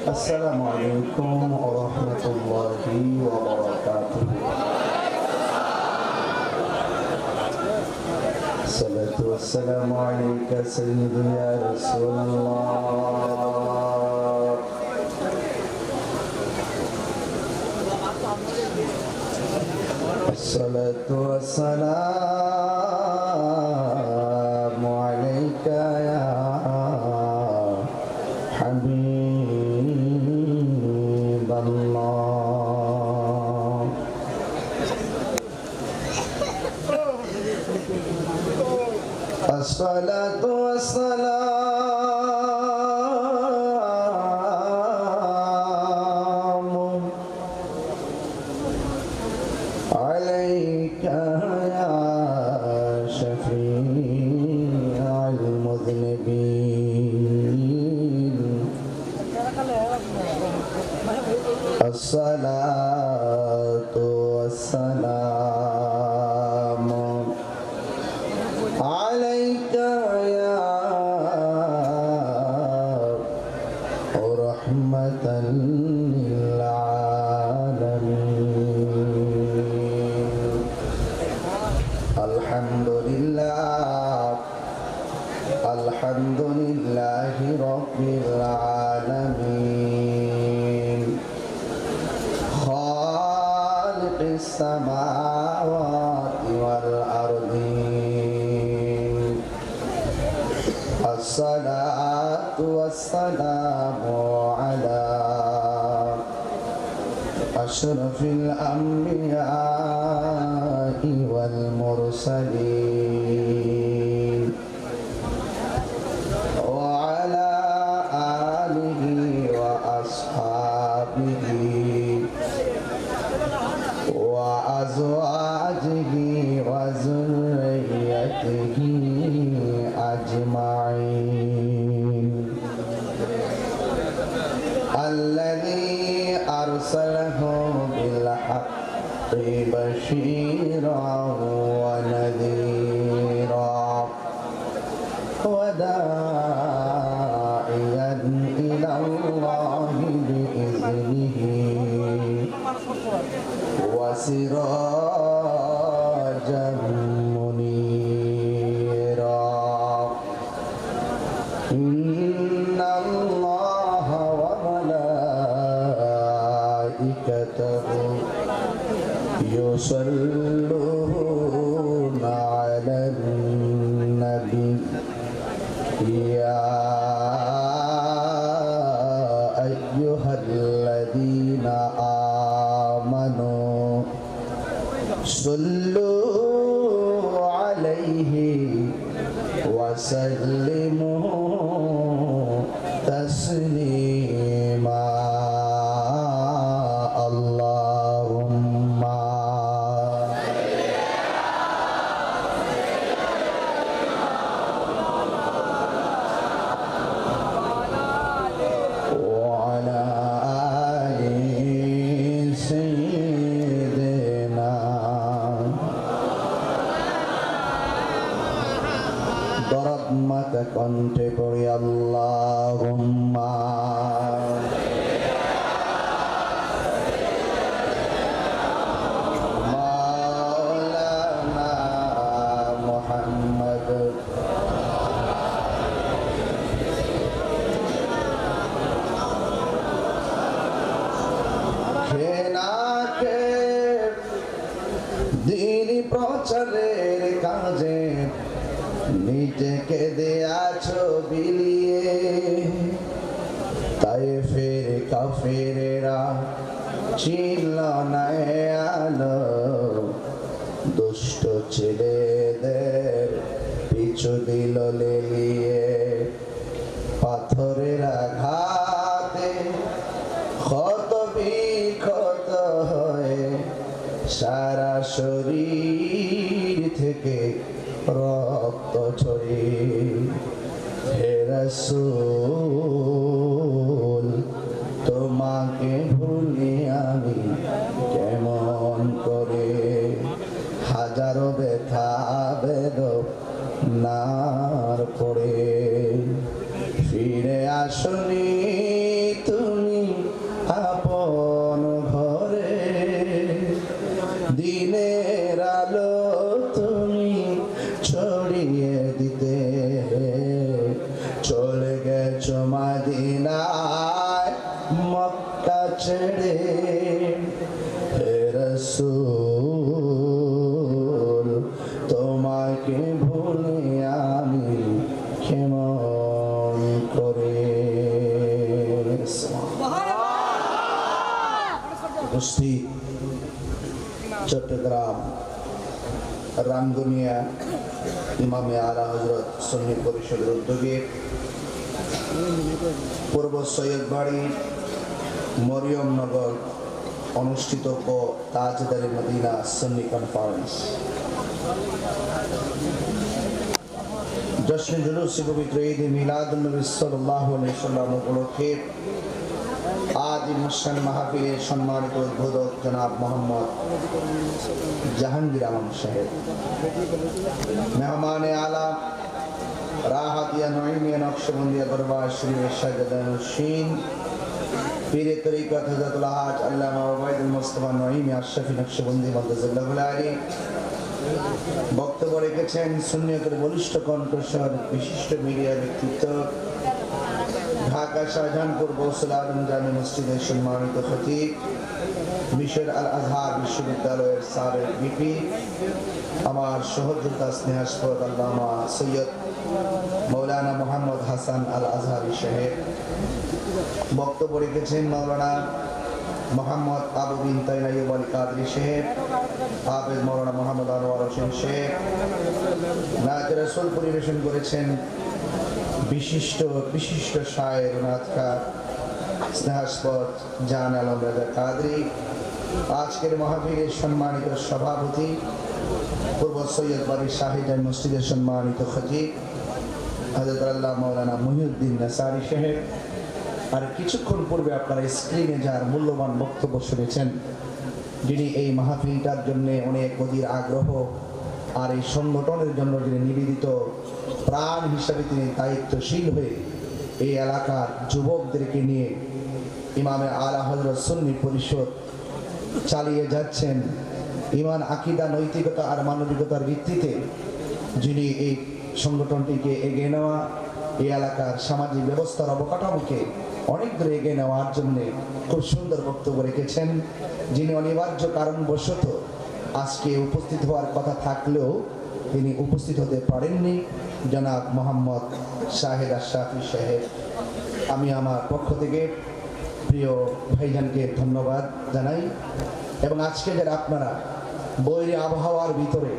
السلام عليكم ورحمة الله وبركاته. الصلاة والسلام عليك سيدي يا رسول الله. الصلاة والسلام عليك يا حبيب الله. الصلاة والسلام عليك يا شفيع المذنبين. الصلاة والسلام عليك يا رحمة للعالمين. الحمد لله الحمد لله رب العالمين خالق السماوات والأرضين. الصلاة والسلام على أشرف الأنبياء والمرسلين وعلى آله وأصحابه وأزواجه وذريته أجمعين. الذي أرسله بالحق بشيرا ونذيرا وداعيا إلى الله بإذنه وسراجا منيرا. إن الله وملائكته يصلون على النبي يا أيها الذين آمنوا صلوا عليه وسلموا تسليما. اللهم وعلى آل سيدنا. ضربمك contemporary اللهم مولانا محمد সেনাকে দিন প্রচারের কাজে নিজেকে দেয়াছ বিলিয়ে। তাই ফের কাফেরেরা ছিল না আলো দুষ্ট ছেলেদের পিছু দিল লেলিয়ে। পাথরের আঘাতে ক্ষত বিক্ষত হয়ে সারা শরীর থেকে রক্ত ছড়িয়ে। হে রাসূল তোমাকে ভুলি আমি কেমন করে। হাজারো ব্যথা বেদনার পরে ফিরে আসনি তুমি আপন ঘরে, দিনের আলো তুমি ছড়িয়ে দিতে চলে গেছো মদিনায় মক্কা ছেড়ে। হে রাসূল তোমাকে ভুলে আমি কেমন করে। উপস্থিত চট্টগ্রাম রামগুনিয়া ইমামে আলা হযরত সুন্নি পরিষদের উদ্যোগে পূর্ব সৈয়দবাড়ি মরিয়মনগর অনুষ্ঠিত তাজদারে মদিনা সুন্নি কনফারেন্স জশ্ন জুলুস পবিত্র ঈদ মিলাদুন নবী সাল্লাল্লাহু আলাইহি ওয়াসাল্লাম উপলক্ষে আজ অনুষ্ঠান মাহফিলের সম্মানিত উদ্বোধক জনাব মোহাম্মদ জাহাঙ্গীর আলম সাহেব, মেহমানে আলা রাহাতিয়া নঈমিয়া নকশবন্দিয়া দরবার শরীফের শাহজাদানুশীন পীরে তরিকত হযরতুল হাজ আল্লামা ওবায়দুল মুস্তাফা নঈমি আশরাফী নকশবন্দি মাদ্রাসাতুল আলী বক্তব্য রেখেছেন সুন্নিয়তের বলিষ্ঠ কণ্ঠস্বর বিশিষ্ট মিডিয়া ব্যক্তিত্ব ঢাকা শাহজাহানপুর গৌসুল আজম জামে মসজিদের সম্মানিত খতিব মিশর আল আজহার বিশ্ববিদ্যালয়ের সাবেক ভিপি আমার সহযোদ্ধা স্নেহাস্পদ আল্লামা সৈয়দ মৌলানা মোহাম্মদ হাসান আল আজহারি সাহেব, বক্তব্য রেখেছেন মাওলানা মোহাম্মদ আবু বিন তাইয়্যিব আল কাদরি সাহেব, হাফেজ মাওলানা মোহাম্মদ আনোয়ার হোসেন সাহেব। নাতে রাসূল পরিবেশন করেছেন বিশিষ্ট শায়ের নাতকা স্নেহাস্পদ জান আলম রাজা কাদরি। আজকের মাহফিলের সম্মানিত সভাপতি পূর্ব সৈয়দবাড়ি শাহীজান মসজিদের সম্মানিত খতিব হযরত আল্লাহ মাওলানা মুহিউদ্দিন নাসারি সাহেব। আর কিছুক্ষণ পূর্বে আপনারা স্ক্রিনে যার মূল্যবান বক্তব্য শুনেছেন, যিনি এই মাহফিলটার জন্য অনেক অধীর আগ্রহ আর এই সংগঠনের জন্য যিনি নিবেদিত প্রাণ হিসাবে তিনি দায়িত্বশীল হয়ে এই এলাকার যুবকদেরকে নিয়ে ইমামে আলা হযরত সুন্নি পরিষদ চালিয়ে যাচ্ছেন। ঈমান, আকীদা, নৈতিকতা আর মানবিকতার ভিত্তিতে যিনি এই সংগঠনটিকে এগিয়ে নেওয়া, এই এলাকার সামাজিক ব্যবস্থার অবকাঠামোকে অনেক দূরে এগিয়ে নেওয়ার জন্য খুব সুন্দর বক্তব্য রেখেছেন, যিনি অনিবার্য কারণবশত আজকে উপস্থিত হওয়ার কথা থাকলেও তিনি উপস্থিত হতে পারেননি, জনাব মোহাম্মদ শাহেদ আশরাফি সাহেব। আমি আমার পক্ষ থেকে প্রিয় ভাইজানকে ধন্যবাদ জানাই। এবং আজকে যারা আপনারা বৈরী আবহাওয়ার ভিতরে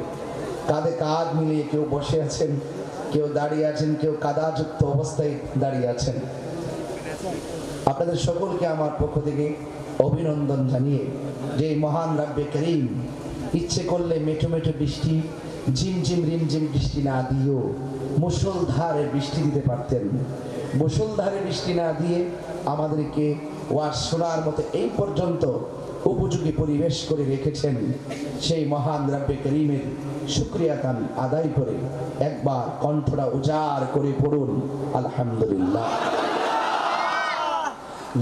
কাঁধে কাঁধ মিলিয়ে কেউ বসে আছেন, কেউ দাঁড়িয়ে আছেন, কেউ কাদাযুক্ত অবস্থায় দাঁড়িয়ে আছেন, আপনাদের সকলকে আমার পক্ষ থেকে অভিনন্দন জানিয়ে যে মহান রাব্বে করিম ইচ্ছে করলে মেঠো মেঠো বৃষ্টি, ঝিমঝিম রিমঝিম বৃষ্টি না দিয়েও মুষলধারে বৃষ্টি দিতে পারতেন। মুষলধারে বৃষ্টি না দিয়ে আমাদেরকে ওয়াজ শোনার মতো এই পর্যন্ত উপযোগী পরিবেশ করে রেখেছেন। সেই মহান রাব্বে করিমের শুকরিয়া গান আদায় করে একবার কণ্ঠটা উজাড় করে পড়ুন আলহামদুলিল্লাহ।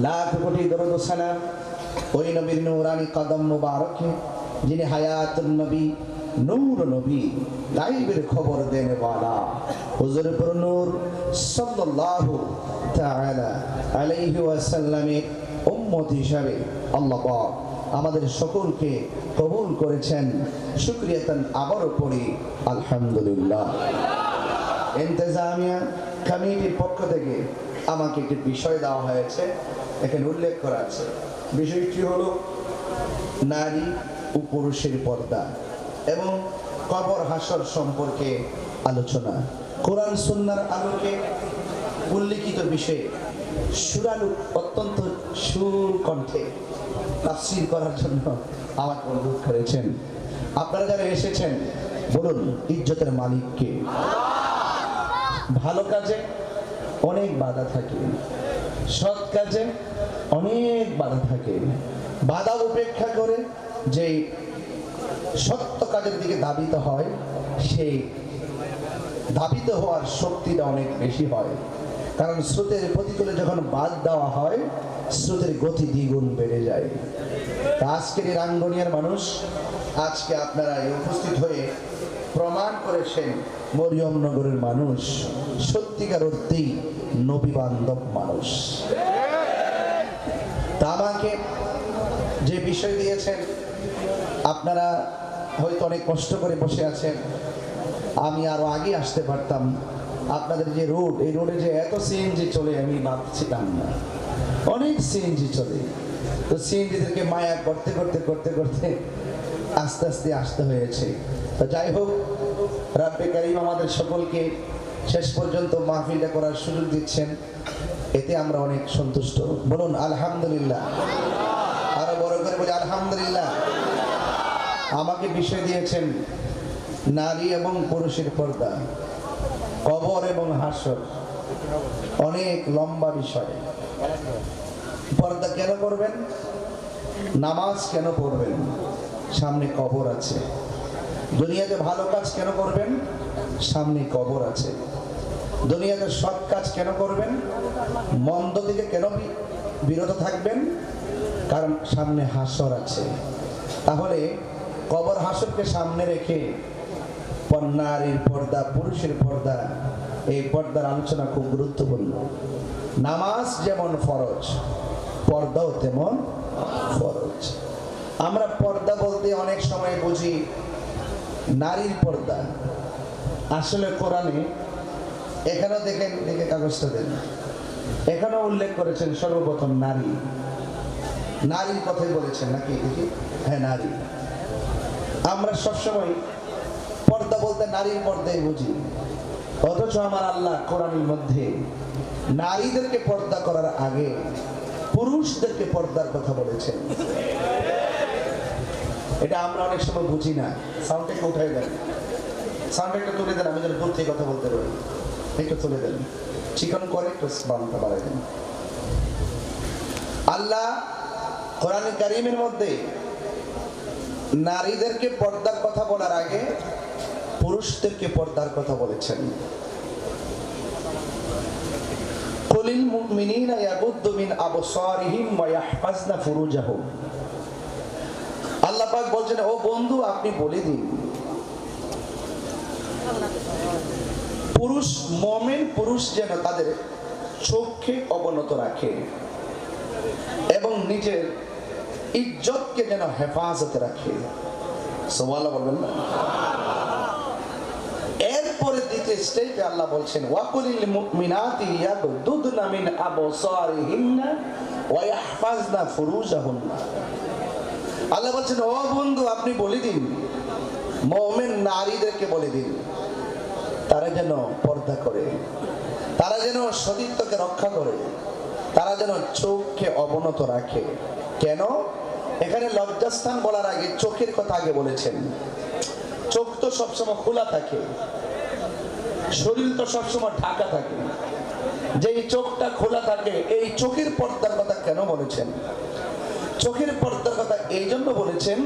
লাখ কোটি দরুদ ও সালাম ওই নবীর নূরানি কদম মুবারকে, যিনি হায়াতুন নবী, নূর নবী, গায়বের খবর দেনে ওয়ালা হুজুর পুর নূর সাল্লাল্লাহু তাআলা আলাইহি ওয়াসাল্লামের উম্মত হিসাবে আল্লাহ পাক আমাদের সকলকে কবুল করেছেন। শুকরিয়াতান আবারও পড়ি আলহামদুলিল্লাহ। ইন্তেজামিয়া কমিটির পক্ষ থেকে আমাকে একটি বিষয় দেওয়া হয়েছে, এখানে উল্লেখ করা আছে। বিষয়টি হলো নারী ও পুরুষের পর্দা এবং কবর হাসর সম্পর্কে আলোচনা। কোরআন সুন্নাহর আলোকে উল্লেখিত বিষয়ে সুরালু অত্যন্ত সুর কণ্ঠে তাফসীর করার জন্য আমাকে অনুরোধ করেছেন। আপনারা যারা এসেছেন বলুন, ইজ্জতের মালিক কে? ভালো কাজে অনেক বাধা থাকে, সৎ কাজে অনেক বাধা থাকে। বাধা উপেক্ষা করে যে সত্য কাজের দিকে ধাবিত হয়, সেই ধাবিত হওয়ার শক্তিটা অনেক বেশি হয়। কারণ স্রোতের প্রতিকূলে যখন বাদ দেওয়া হয় স্রোতের গতি দ্বিগুণ বেড়ে যায়। তা আজকের এই রাঙ্গনিয়ার মানুষ, আজকে আপনারা এই উপস্থিত হয়ে প্রমাণ করেছেন মরিয়মনগরের মানুষ সত্যিকার অর্থেই নবী বান্ধব মানুষ। তা আমাকে যে বিষয় দিয়েছেন, আপনারা হয়তো অনেক কষ্ট করে বসে আছেন, আমি আরো আগে আসতে পারতাম। আপনাদের যে রোড, এই রোডে যে এত সিএনজি চলে আমি ভাবছিলাম না, অনেক সিএনজি চলে। তো সিএনজিদেরকে মায়া করতে করতে করতে করতে আস্তে আস্তে আসতে হয়েছে। তো যাই হোক, রাব্বে কারীম আমাদের সকলকে শেষ পর্যন্ত মাহফিলটা করার সুযোগ দিচ্ছেন, এতে আমরা অনেক সন্তুষ্ট। বলুন আলহামদুলিল্লাহ, আরো বড় করে বলি আলহামদুলিল্লাহ। আমাকে বিষয় দিয়েছেন নারী এবং পুরুষের পর্দা, কবর এবং হাসর, অনেক লম্বা বিষয়। পর্দা কেন করবেন? নামাজ কেন পড়বেন? সামনে কবর আছে। দুনিয়াতে ভালো কাজ কেন করবেন? সামনে কবর আছে। দুনিয়াতে সৎ কাজ কেন করবেন? মন্দ থেকে কেন বিরত থাকবেন? কারণ সামনে হাসর আছে। তাহলে কবর হাসরকে সামনে রেখে নারীর পর্দা, পুরুষের পর্দা, এই পর্দার আলোচনা খুব গুরুত্বপূর্ণ। নামাজ যেমন ফরজ, পর্দাও তেমন ফরজ। আমরা পর্দা বলতে অনেক সময় বুঝি নারীর পর্দা। আসলে কোরআনে এখানেও দেখেন, দেখে কাগজটা দেন, এখানেও উল্লেখ করেছেন সর্বপ্রথম নারী। নারীর কথাই বলেছেন নাকি? দেখি, হ্যাঁ নারী। আমরা সবসময় পর্দা বলতে নারীর পর্দাই বুঝি, অথচ আমার আল্লাহ কোরআনের মধ্যে নারীদেরকে পর্দা করার আগে পুরুষদেরকে পর্দার কথা বলেছেন। এটা আমরা অনেক সময় বুঝি না। সাউন্ডটাকে উঠাই দেন, সাউন্ডটা একটু তুলে দেন, আমি যেন দূর থেকে কথা বলতে পারি। একটু তুলে দেন, চিকন করে একটু বাংলা বাড়াই দেন। আল্লাহ কোরআন কারীমের মধ্যে নারীদেরকে পর্দার কথা বলার আগে পুরুষদেরকে পর্দার কথা বলেছেন। কুলিল মুমিনিনা ইয়াগুদ্দু মিন আবসারিহিম ওয়া ইয়াহফাজনা ফুরুজাহুম। আল্লাহ পাক বলছেন, ও বন্ধু আপনি বলে দিন, পুরুষ মুমিন পুরুষ যেন তাদের চোখকে অবনত রাখে এবং নিজের ইজ্জতকে যেন হেফাজতে রাখে। সুবহানাল্লাহ বলবেন না? এরপরে দ্বিতীয় স্টেপে আল্লাহ বলছেন, ওয়াকুলিল মুমিনাতি ইয়াগুদ্দুনা মিন আবসারিহিন্না ওয়া ইয়াহফাজনা ফুরুজাহুন্না। আল্লাহ বলছেন, ও বন্ধু আপনি বলে দিন, মুমিন নারীদেরকে বলে দিন তারা যেন পর্দা করে, তারা যেন সতীত্বকে রক্ষা করে, তারা যেন চোখকে অবনত রাখে। কেন? এখানে লজ্জাস্থান বলার আগে চোখের কথা আগে বলেছেন। চোখ তো সবসময় খোলা থাকে, শরীর তো সবসময় ঢাকা থাকে। যেই চোখটা খোলা থাকে, এই চোখের পর্দার কথা কেন বলেছেন? চোখের পর্দার কথা এই জন্য বলেছেন,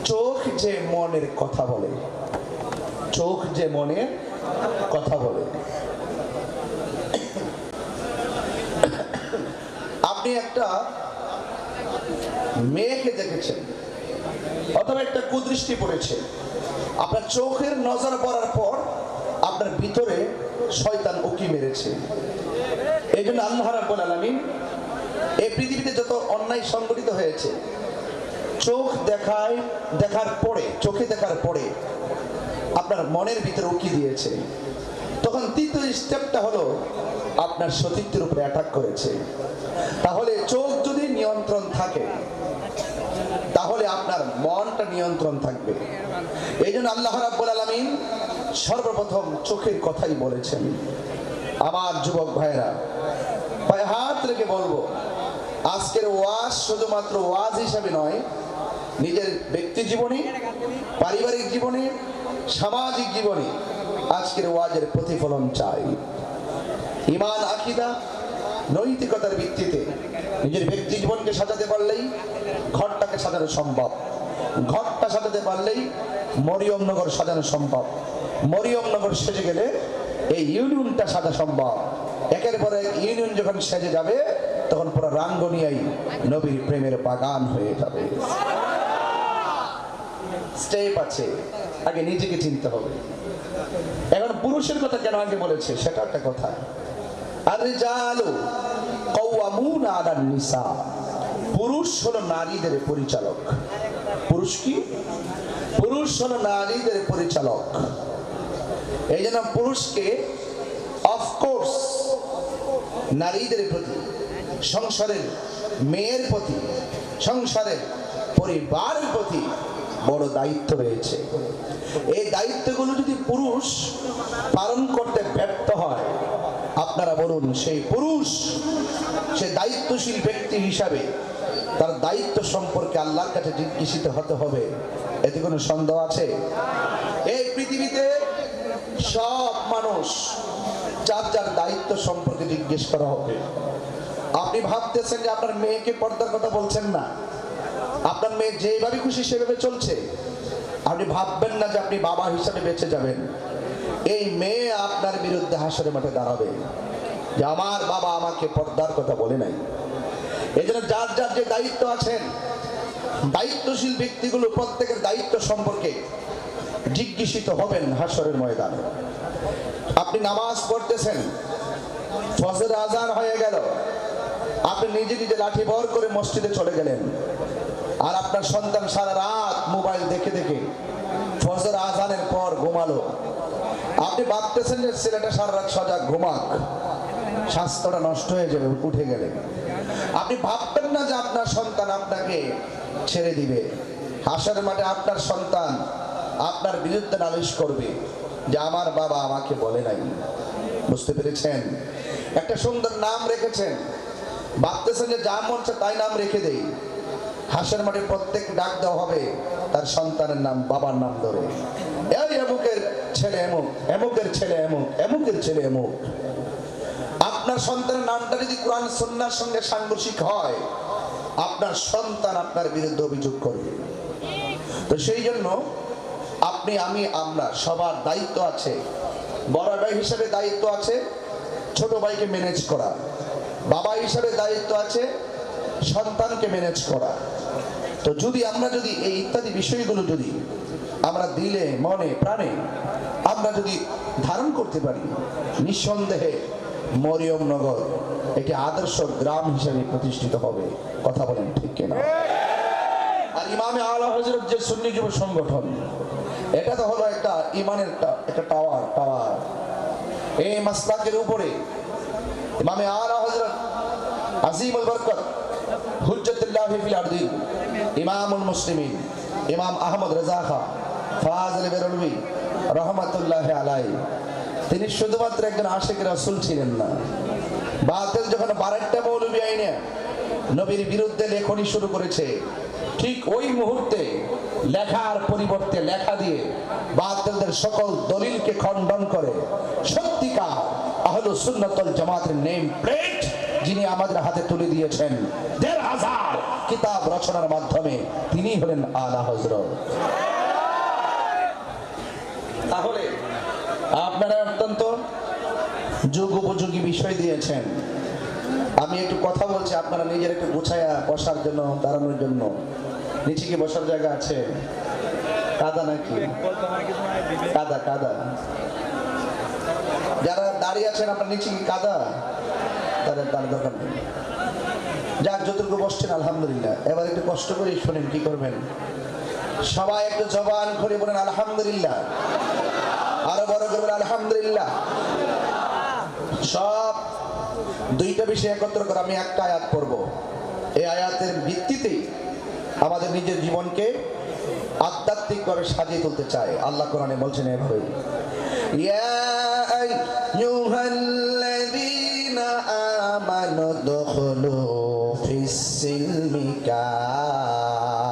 চোখ যে মনের কথা বলে, চোখ যে মনের কথা বলে। আপনি একটা মেয়েকে দেখেছেন অথবা একটা কুদৃষ্টি পড়েছে, আপনার চোখের নজর পড়ার পর আপনার ভিতরে শয়তান উকি মেরেছে। এই জন্য আল্লাহ রাব্বুল আলামিন এই পৃথিবীতে যত অন্যায় সংগঠিত হয়েছে, চোখ দেখার পরে, চোখে দেখার পরে আপনার মনের ভিতরে উকি দিয়েছে। তখন তৃতীয় স্টেপটা হলো আপনার সতীত্বের উপরে অ্যাটাক করেছে। তাহলে চোখ যদি নিয়ন্ত্রণ থাকে, তাহলে আপনার মনটা নিয়ন্ত্রণ থাকবে। এই জন্য আল্লাহ রাব্বুল আলামিন সর্বপ্রথম চোখের কথাই বলেছেন। আমার যুবক ভাইরা, পায়ে হাত রেখে বলবো, আজকের ওয়াজ শুধুমাত্র ওয়াজ হিসাবে নয়, নিজের ব্যক্তি জীবনে, পারিবারিক জীবনে, সামাজিক জীবনে আজকের ওয়াজের প্রতিফলন চাই। ঈমান, আকীদা, নৈতিকতার ভিত্তিতে নিজের ব্যক্তি জীবনকে সাজাতে পারলেই ঘরটাকে সাজানো সম্ভব। ঘরটা সাজাতে পারলেই মরিয়মনগর সাজানো সম্ভব। মরিয়মনগর সেজে গেলে এই ইউনিয়নটা সাজা সম্ভব। একের পর এক ইউনিয়ন যখন সেজে যাবে তখন পুরো রাঙ্গনিয়াই নবীর প্রেমের বাগান হয়ে যাবে। স্টেপ আছে, আগে নিজেকে চিনতে হবে। এখন পুরুষের কথা কেন আগে বলেছে সেটা একটা কথা। আর-রিজালু কাওয়ামুনা আলান নিসা, পুরুষ হলো নারীদের পরিচালক। পুরুষ কি? পুরুষ হলো নারীদের পরিচালক। এই জন্য পুরুষকে অফকোর্স নারীদের প্রতি, সংসারের মেয়ের প্রতি, সংসারের পরিবারের প্রতি বড় দায়িত্ব রয়েছে। এই দায়িত্বগুলো যদি পুরুষ পালন করতে ব্যর্থ হয়, আপনারা বলুন সেই পুরুষ, সে দায়িত্বশীল ব্যক্তি হিসাবে তার দায়িত্ব সম্পর্কে আল্লাহর কাছে জিজ্ঞাসিত হতে হবে। এতে কোনো সন্দেহ আছে? এই পৃথিবীতে সব মানুষ যার যার দায়িত্ব সম্পর্কে জিজ্ঞেস করা হবে। আপনি ভাবতেছেন যে আপনার মেয়েকে পর্দার কথা বলছেন না, আপনার মেয়ে যেভাবে খুশি সেভাবে চলছে, আপনি ভাববেন না যে আপনি বাবা হিসাবে বেঁচে যাবেন। এই মেয়ে আপনার বিরুদ্ধে হাসরের মাঠে দাঁড়াবে যে আমার বাবা আমাকে পর্দার কথা বলে নাই। এই জন্য যার যার যে দায়িত্ব আছেন, দায়িত্বশীল ব্যক্তিগুলো প্রত্যেকের দায়িত্ব সম্পর্কে জিজ্ঞাসিত হবেন হাসরের ময়দানে। আপনি নামাজ পড়তেছেন, ফজর আজান হয়ে গেল, আপনি নিজে নিজে লাঠি ভর করে মসজিদে চলে গেলেন, আর আপনার সন্তান সারা রাত মোবাইল দেখে দেখে ফজর আজানের পর ঘুমালো। আপনি ভাবতেছেন যে ছেলেটা সারা রাত সজাগ ঘুমাক, স্বাস্থ্যটা নষ্ট হয়ে যাবে উঠে গেলে। আপনি ভাববেন না যে আপনার সন্তান আপনাকে ছেড়ে দিবে। হাসরের মাঠে আপনার সন্তান আপনার বিরুদ্ধে নালিশ করবে যে আমার বাবা আমাকে বলে নাই। বুঝতে পেরেছেন? একটা সুন্দর নাম রেখেছেন, ভাবতেছেন যে যা মন চায় তাই নাম রেখে দেই। হাসরের মাঠে প্রত্যেক ডাক দেওয়া হবে তার সন্তানের নাম, বাবার নাম ধরে। এই এমুকের ছেলে এমুক, এমুকের ছেলে এমুক, এমুকের ছেলে এমুক। আপনার সন্তানের নামটা যদি কোরআন সুন্নাহর সঙ্গে সাংঘর্ষিক হয়, আপনার সন্তান আপনার বিরুদ্ধে অভিযোগ করবে। তো সেই জন্য আপনি, আমি, আমরা সবার দায়িত্ব আছে। বড় ভাই হিসেবে দায়িত্ব আছে ছোট ভাইকে ম্যানেজ করা, বাবা হিসেবে দায়িত্ব আছে সন্তানকে ম্যানেজ করা। তো যদি আমরা যদি এই ইত্যাদি বিষয়গুলো যদি আমরা দিলে মনে প্রাণে আমরা যদি ধারণ করতে পারি, নিঃসন্দেহে মরিয়মনগর একটি আদর্শ গ্রাম হিসেবে প্রতিষ্ঠিত হবে। কথা বলেন ঠিক কিনা? আর ইমামে আলা হযরত যে সুন্নি যুব সংগঠন, এটা তো হলো একটা ইমানের একটা টাওয়ার। এই মাসলাকের উপরে ইমামে আলা হযরত আজিমুল বরকত হুজ্জতুল্লাহ ফিল আরদি ইমামুল মুসলিমিন ইমাম আহমদ রেজা খান ফাজিল বেরলভী রহমাতুল্লাহ আলাইহি, তিনি শুধুমাত্র একজন আশিক রাসূল ছিলেন না। বাতিল যখন বারেট্টা মৌলভী আইনে নবীর বিরুদ্ধে লেখনী শুরু করেছে, ঠিক ওই মুহূর্তে লেখার পরিবর্তে লেখা দিয়ে বাতিলদের সকল দলিলকে খণ্ডন করে সত্যিকার আহলুস সুন্নাত ওয়াল জামাতের নেম প্লেট যিনি আমাদের হাতে তুলে দিয়েছেন ১৫০০ কিতাব রচনার মাধ্যমে, তিনি হলেন আলা হযরত। তাহলে আপনারা অত্যন্ত যুগ উপযোগী বিষয় দিয়েছেন। আমি একটু কথা বলছি, আপনারা নিজের একটু গুছায়া বসার জন্য, দাঁড়ানোর জন্য। নিচে কি বসার জায়গা আছে? কাদা নাকি? কাদা। যারা দাঁড়িয়ে আছেন আপনার নিচে কি কাদা? তাদের দরকার নেই। যাক, যতটুকু বসছেন আলহামদুলিল্লাহ। এবার একটু কষ্ট করে শোনেন কি করবেন। সবাই একটু জবান খুলে বলেন আলহামদুলিল্লাহ। আরো বড় করবেন আলহামদুলিল্লাহ। সব দুইটা বিষয় একত্র করে আমি একটা আয়াত পড়ব। এই আয়াতের ভিত্তিতে আমাদের নিজের জীবনকে আধ্যাত্মিকভাবে সাজিয়ে তুলতে চাই। আল্লাহ কোরআনে বলছেন এভাবে, ইয়া আইয়ুহাল্লাযীনা আমানু দুখুলু ফিস-সিলমি কাফা।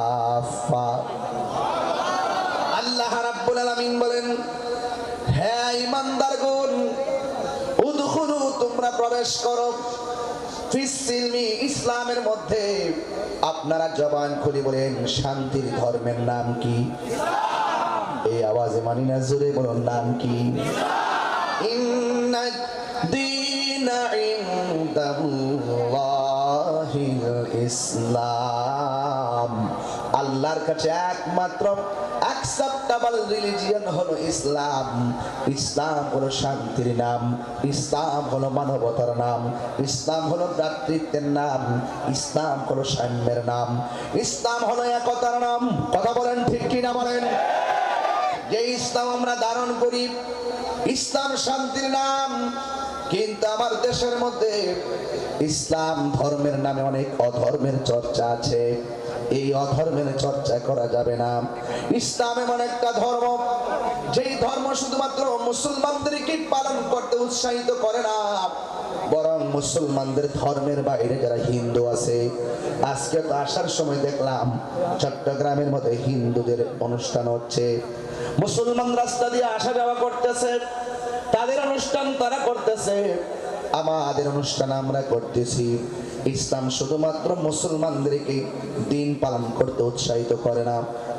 আল্লাহ রাব্বুল আলামিন বলেন, হে ঈমানদারগণ, উদখুলু, তোমরা প্রবেশ করো, ফিস-সিলমি, ইসলামের মধ্যে। আপনারা জবান খুলে বলেন শান্তির ধর্মের নাম কি? এই আওয়াজে মানি না, জোরে বলুন নাম কি? ইন্না দীন ইনদাল্লাহিল ইসলাম, আল্লাহর কাছে একমাত্র অ্যাকসেপ্টেবল রিলিজিয়ন হলো ইসলাম। ইসলাম হলো শান্তির নাম, ইসলাম হলো মানবতার নাম, ইসলাম হলো ভ্রাতৃত্বের নাম, ইসলাম হলো সাম্যের নাম, ইসলাম হলো একতার নাম। কথা বলেন ঠিক কিনা বলেন? যে ইসলাম আমরা ধারণ করি, ইসলাম শান্তির নাম, কিন্তু আমার দেশের মধ্যে ইসলাম ধর্মের নামে অনেক অধর্মের চর্চা আছে। এই অধর্মের চর্চা করা যাবে না। ইসলাম এমন একটা ধর্ম, যেই ধর্ম শুধুমাত্র মুসলমানদেরকে পালন করতে উৎসাহিত করে না, বরং মুসলমানদের ধর্মের বাইরে যারা হিন্দু আছে, আজকে তো আসার সময় দেখলাম চট্টগ্রামের মধ্যে হিন্দুদের অনুষ্ঠান হচ্ছে। মুসলমান রাস্তা দিয়ে আসা যাওয়া করতেছে, তাদের অনুষ্ঠান তারা করতেছে, আমাদের অনুষ্ঠান আমরা করতেছি। ইসলাম শুধুমাত্র মুসলমানদেরকে দিন পালন করতে উৎসাহিত করে না,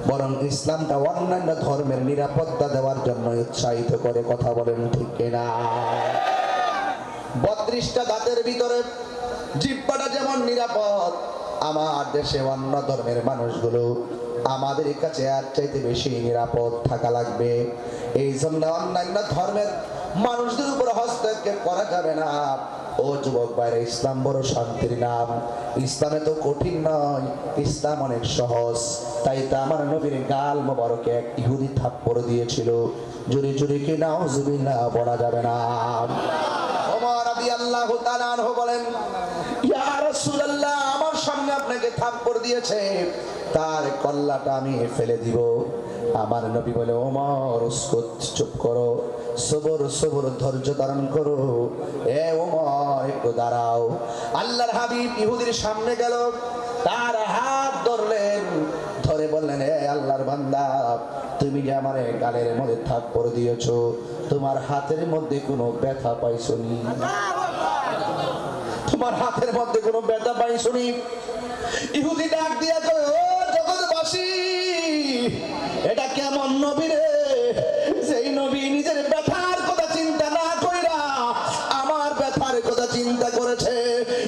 বরং ইসলামটা অন্যান্য ধর্মের নিরাপত্তা দেওয়ার জন্য উৎসাহিত করে। কথা বলেন ঠিক কিনা? 32টা দাঁতের ভিতরে জিহ্বাটা যেমন নিরাপদ, আমার দেশে অন্য ধর্মের মানুষগুলো আমাদের কাছে আর চাইতে বেশি নিরাপদ থাকা লাগবে। এই জন্য অন্যান্য ধর্মের মানুষদের উপর হস্তক্ষেপ করা যাবে না। ও যুবক ভাইরা, ইসলাম বড় শান্তির নাম। ইসলামে তো কঠিন নয়, ইসলাম অনেক সহজ। তাই তো আমার নবীর গাল মোবারকে এক ইহুদি থাপ্পড় দিয়েছিল। জোরে জোরে কি নাউজুবিল্লাহ বলা যাবে না? ওমর রাদিয়াল্লাহু তাআলা আনহু বলেন, ইয়া রাসূলুল্লাহ, আমার সামনে আপনাকে থাপ্পড় দিয়েছে, তার কল্লাটা আমি ফেলে দিব। আমার নবী বলে, ওমর উসকুত, চুপ করো, সবর সবর, ধৈর্য ধারণ করো। এ ওমর, একটু দাঁড়াও। আল্লাহর হাবিব ইহুদির সামনে গেল, তার হাত ধরলেন, ধরে বললেন, এ আল্লাহর বান্দা, তুমি যে আমার গালের মধ্যে থাপ্পড় দিয়েছো, তোমার হাতের মধ্যে কোনো ব্যথা পাইছনি? তোমার হাতের মধ্যে কোনো ব্যথা পাইছনি? ইহুদি ডাক দিয়া কয়, ও জগৎবাসী, এটা কেমন নবী রে, সেই নবী নিজের ব্যথার কথা চিন্তা না কইরা আমার ব্যথার কথা চিন্তা করেছে।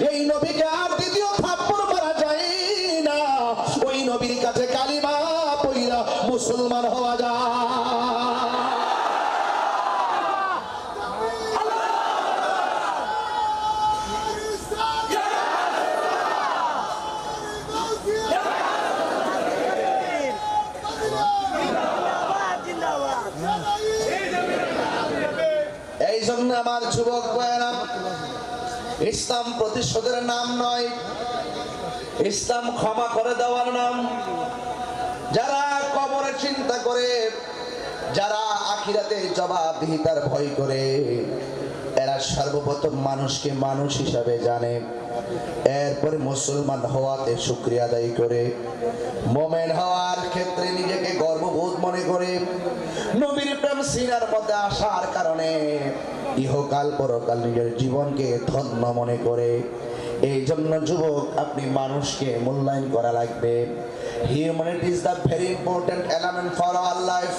এই নবীকে আর দ্বিতীয় থাপ্পড় মারা যায় না, ওই নবীর কাছে কালিমা পইরা মুসলমান হওয়া যায়। এই জন্য আমার যুবক ভাইয়েরা, ইসলাম প্রতিশোধের নাম নয়, ইসলাম ক্ষমা করে দেওয়ার নাম। যারা কবরে চিন্তা করে, যারা আখিরাতে জবাবদিহিতার ভয় করে, এরা সর্বপ্রথম মানুষকে মানুষ হিসাবে জানে, এরপরে মুসলমান হওয়াতে শুকরিয়া আদায় করে, মুমিন হওয়ার ক্ষেত্রে নিজেকে গর্ববোধ মনে করে, নবীর প্রেম সিনার মধ্যে আসার কারণে ইহকাল পরকাল নিজের জীবনকে ধন্য মনে করে। এই জন্য যুবক, আপনি মানুষকে মূল্যায়ন করা লাগবে। Humanity is the very important element for our life.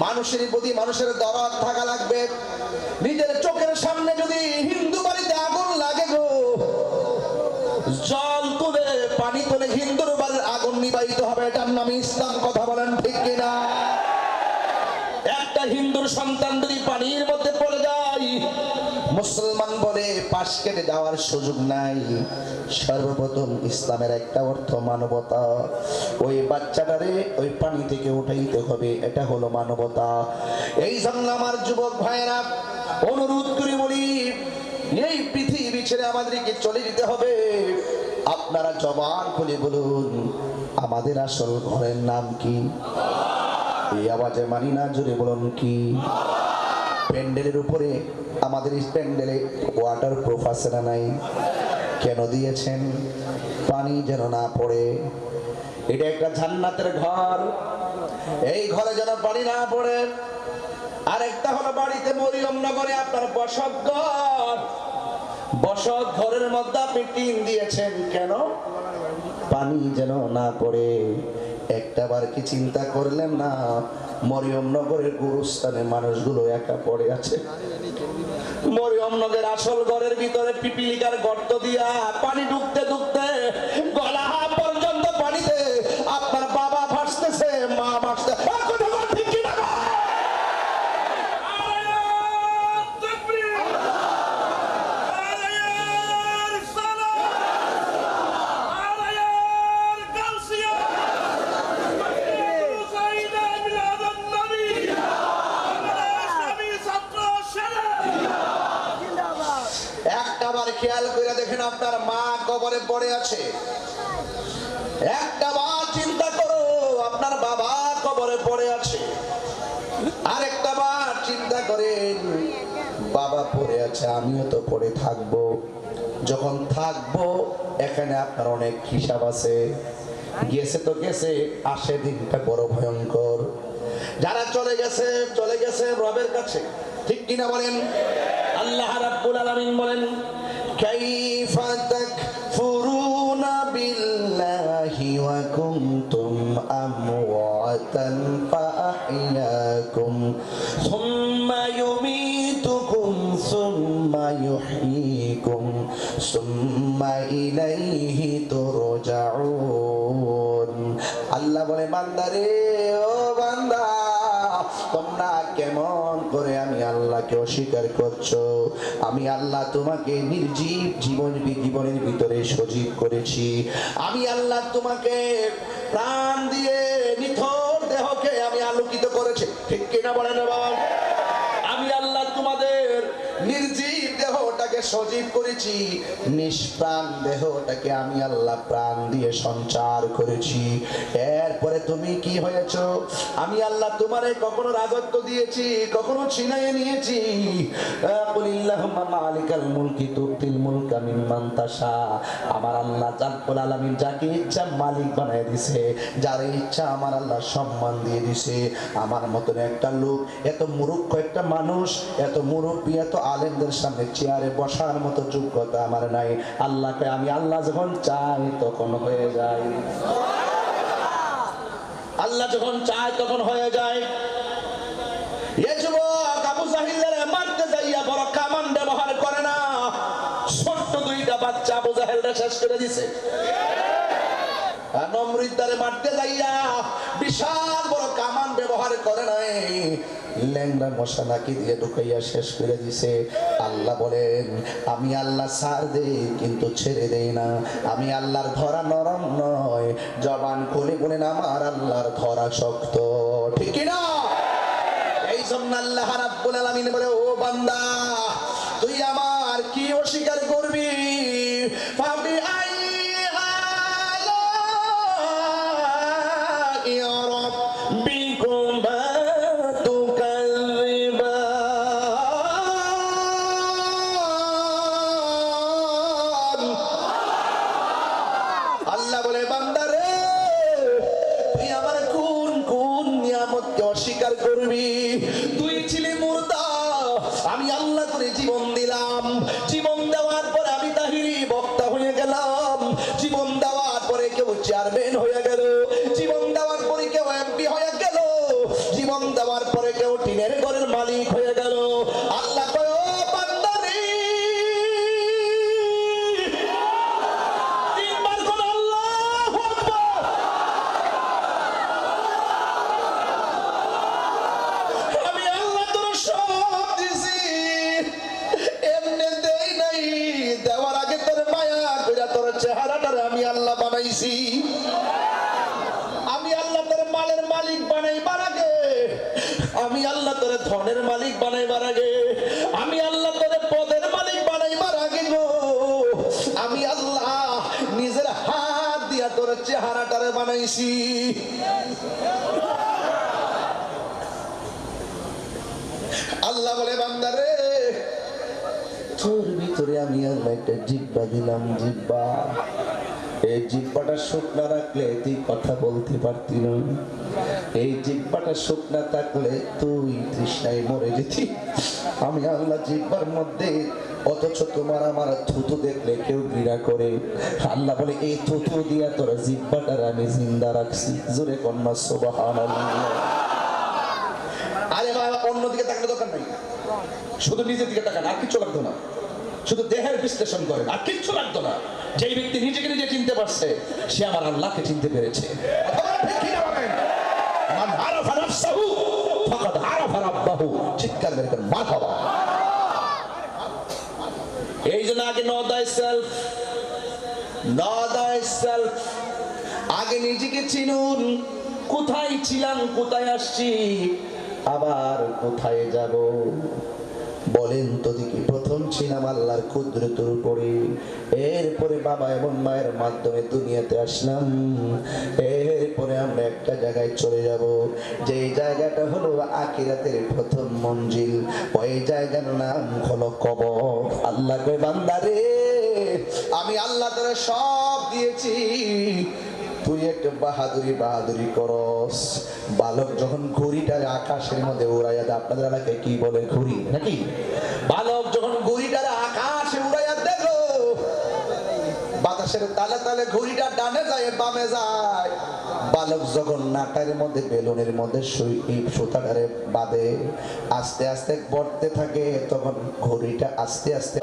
মানুষের প্রতি মানুষের দরদ থাকা লাগবে। নিজের চোখের সামনে যদি হিন্দু বাড়িতে আগুন লাগে গো, জল তুলে পানি তুলে হিন্দুর বাড়ির আগুন নিবাহিত হবে, এটার নাম ইসলাম। কথা বলেন ঠিক কিনা? একটা হিন্দুর সন্তান যদি পানির মধ্যে পড়ে যায়, মুসলমান বলে পাশ কেটে যাওয়ার সুযোগ নাই। সর্বপ্রথম ইসলামের একটা অর্থ মানবতা। ওই বাচ্চাটারে ওই পানি থেকে উঠাইতে হবে, এটা হলো মানবতা। এই জন্য আমার যুবক ভাইয়েরা, অনুরোধ করে বলি, এই পৃথিবী ছেড়ে আমাদেরকে চলে যেতে হবে। আপনারা জবান খুলে বলুন, আমাদের আসল ঘরের নাম কি? এই আওয়াজে মানি না, জোরে বলুন কি? প্যান্ডেলের উপরে, আমাদের প্যান্ডেলে ওয়াটার প্রুফ আছে না নাই? কেন দিয়েছেন? পানি যেন না পড়ে। এটা একটা জান্নাতের ঘর, এই ঘরে যেন পানি না পড়ে। আরেকটা হলো বাড়িতে মরিয়ম নগরে আপনার বসত ঘর, বসত ঘরের মধ্যে আপনি টিন দিয়েছেন কেন? পানি যেন না পড়ে। একটাবার কি চিন্তা করলেন না মরিয়মনগরের গুরুস্থানে মানুষগুলো একা পড়ে আছে? মরিয়মনগরের আসল ঘরের ভিতরে পিপিলিকার গর্ত দিয়া পানি ঢুকতে ঢুকতে গলা পর্যন্ত পানিতে আপনার বাবা ভাসতেছে, মা ভাসতে। খেয়াল করে দেখেন আপনার মা কবরে পড়ে আছে। একটা বার চিন্তা করো আপনার বাবা কবরে পড়ে আছে। আরেকটা বার চিন্তা করেন বাবা পড়ে আছে, আমিও তো পড়ে থাকবো। যখন থাকবো এখানে আপনার অনেক হিসাব আছে। গেছে তো গেছে, আসে দিনটা বড় ভয়ঙ্কর। যারা চলে গেছে রবের কাছে, ঠিক কিনা বলেন? আল্লাহ রাব্বুল আলামিন বলেন কাইফা তাকফুরুনা বিল্লাহি ওয়া কুনতুম আমওয়াতান ফাআহইয়াকুম সুম্মা ইউমীতুকুম সুম্মা ইউহয়ীকুম সুম্মা ইলাইহি তুরজাউন। আল্লাহ বলে বান্দারে, ও বান্দা, তোমরা কেমন করে আমি আল্লাহকে অস্বীকার করছো? আমি আল্লাহ তোমাকে নির্জীব জীবনের ভিতরে সজীব করেছি। আমি আল্লাহ তোমাকে প্রাণ দিয়ে নিথর দেহকে আমি আলোকিত করেছি, ঠিক কিনা বলেন বাবা? আমি আল্লাহ তোমাদের নির্জীব দেহটাকে সজীব করেছি, নিষ্প্রাণ দেহটাকে আমি আল্লাহ প্রাণ দিয়ে সঞ্চার করেছি। এরপরে তুমি কি হয়েছ? আমি আল্লাহ তোমারে কখনো রাজত্ব দিয়েছি, কখনো ছিনাইয়ে নিয়েছি। কুলিল্লাহুম্মা মালিকাল মুলকি তুতিল মুলকা মিম্মান তাশা। আমার আল্লাহ রাব্বুল আলামিন যাকে ইচ্ছা মালিক বানায় দিয়েছে, যার ইচ্ছা আমার আল্লাহ সম্মান দিয়ে দিয়েছে। আমার মতন একটা লোক, এত মূর্খ একটা মানুষ, এত মুরব্বী, এত আলেমদের সামনে চেয়ারে বসার মতো যোগ্যতা আমার নাই। আল্লাহকে আমি আল্লাহ যখন চাই তখন হয়ে যায়। আল্লাহ যখন চায় তখন হয়ে যায়। এই যুবক আবু জাহেলের মারতে যাইয়া বড় কামান ব্যবহার করে না, ছোট্ট দুইটা বাচ্চা আবু জাহেলরা শেষ করে দিছে। নমরুদ্দারে মারতে যাইয়া বিশাল বড় কামান ব্যবহার করে নাই, ল্যাংড়া মশা নাকি দিয়ে ঢুকাইয়া শেষ করে দিছে। আল্লাহ বলেন আমি আল্লাহ ছাড় দেই কিন্তু ছেড়ে দেই না। আমি আল্লাহর ধরা নরম নয়, জবান খুলে বলেন আমার আল্লাহর ধরা শক্ত, ঠিক কিনা? এই জন্য আল্লাহ রাব্বুল আলামিন বলে, ও বান্দা, তুই আমার কি অস্বীকার করবি? ফাবি আই অস্বীকার করবি? তুই ছিলি মুর্দা, আমি আল্লাহ করে জীবন দিলাম। জীবন দেওয়ার পরে আমি তাহিরি বক্তা হয়ে গেলাম। জীবন দেওয়ার পরে কেউ চেয়ারম্যান হয়ে গেল, জীবন দেওয়ার পরে কেউ এমপি হয়ে গেল, জীবন দেওয়ার পরে কেউ টিনের ঘরের মালিক হয়ে গেল। আল্লাহ কয়, ও বান্দারে, তিনবার কোন আল্লাহু আকবার। আমি আল্লাহ তোর সব দিছি, এমনি দেই নাই, দেওয়ার আগে তোর মায়া কইরা তোর চেহারাটারে আমি আল্লাহ বানাইছি। আমি আল্লাহ তোর মালের মালিক বানাইবার আগে, আমি আল্লাহ তোর ধনের মালিক বানাইবার আগে, আমি আল্লাহ তোর পদের মালিক বানাইবার আগে গো, আমি আল্লাহ নিজের হাত দিয়া তোর চেহারাটারে বানাইছি। আল্লাহ বলে, বান্দারে, তোর ভিতরে আমি আল্লাহ একটা জিহ্বা দিলাম, জিহ্বা। এই জিহ্বাটা শুকনা রাখলে তুই কথা বলতে পারতি না। এই জিহ্বাটা শুকনা থাকলে তুই তৃষ্ণায় মরে যেতি। আমি আল্লাহ জিহ্বার মধ্যে অথচ তোমার আমার থুতু দেখলে কেউ ঘৃণা করে। আল্লাহ বলে এই থুতু দিয়া তোর জিহ্বাটার আমি জিন্দা রাখছি। জোরে কন্যা সুবহানাল্লাহ। আরে বাবা, অন্যদিকে তাকানোর দরকার নাই, শুধু নিজের দিকে তাকান, আর কিছু লাগতো না। শুধু দেহের বিশ্লেষণ করেন, আর কিচ্ছু লাগতো না। যেই ব্যক্তি নিজেকে নিজে চিনতে পারছে, সে আমার আল্লাহকে চিনতে পেরেছে। চিৎকার করে মারহাবা। এই জন্য আগে know thyself, know thyself, আগে নিজেকে চিনুন। কোথায় ছিলাম, কোথায় আসছি, আবার কোথায় যাব। বলেন তো দেখি, প্রথম ছিলাম আল্লাহর কুদরতের উপরে, এরপরে বাবা এবং মায়ের মাধ্যমে দুনিয়াতে আসলাম, এরপরে আমরা একটা জায়গায় চলে যাব, যে জায়গাটা হলো আখিরাতের প্রথম মঞ্জিল। ওই জায়গার নাম হলো কবর। আল্লাহ কয় বান্দারে, আমি আল্লাহ তোরে সব দিয়েছি, তুই একটু বাহাদুরি করস। বালক যখন ঘুড়িটারে আকাশের মধ্যে উড়াইয়া দেয়, আপনাদের এলাকায় কি বলে ঘুড়ি নাকি? বালক যখন ঘুড়িটারে আকাশে উড়াইয়া দেখো, বাতাসের তালে তালে ঘুড়িটা ডানে যায় বামে যায়। বালক যখন নাটার মধ্যে বেলুনের মধ্যে সুতাটারে বাঁধে, আস্তে আস্তে বড়তে থাকে, তখন ঘড়িটা আস্তে আস্তে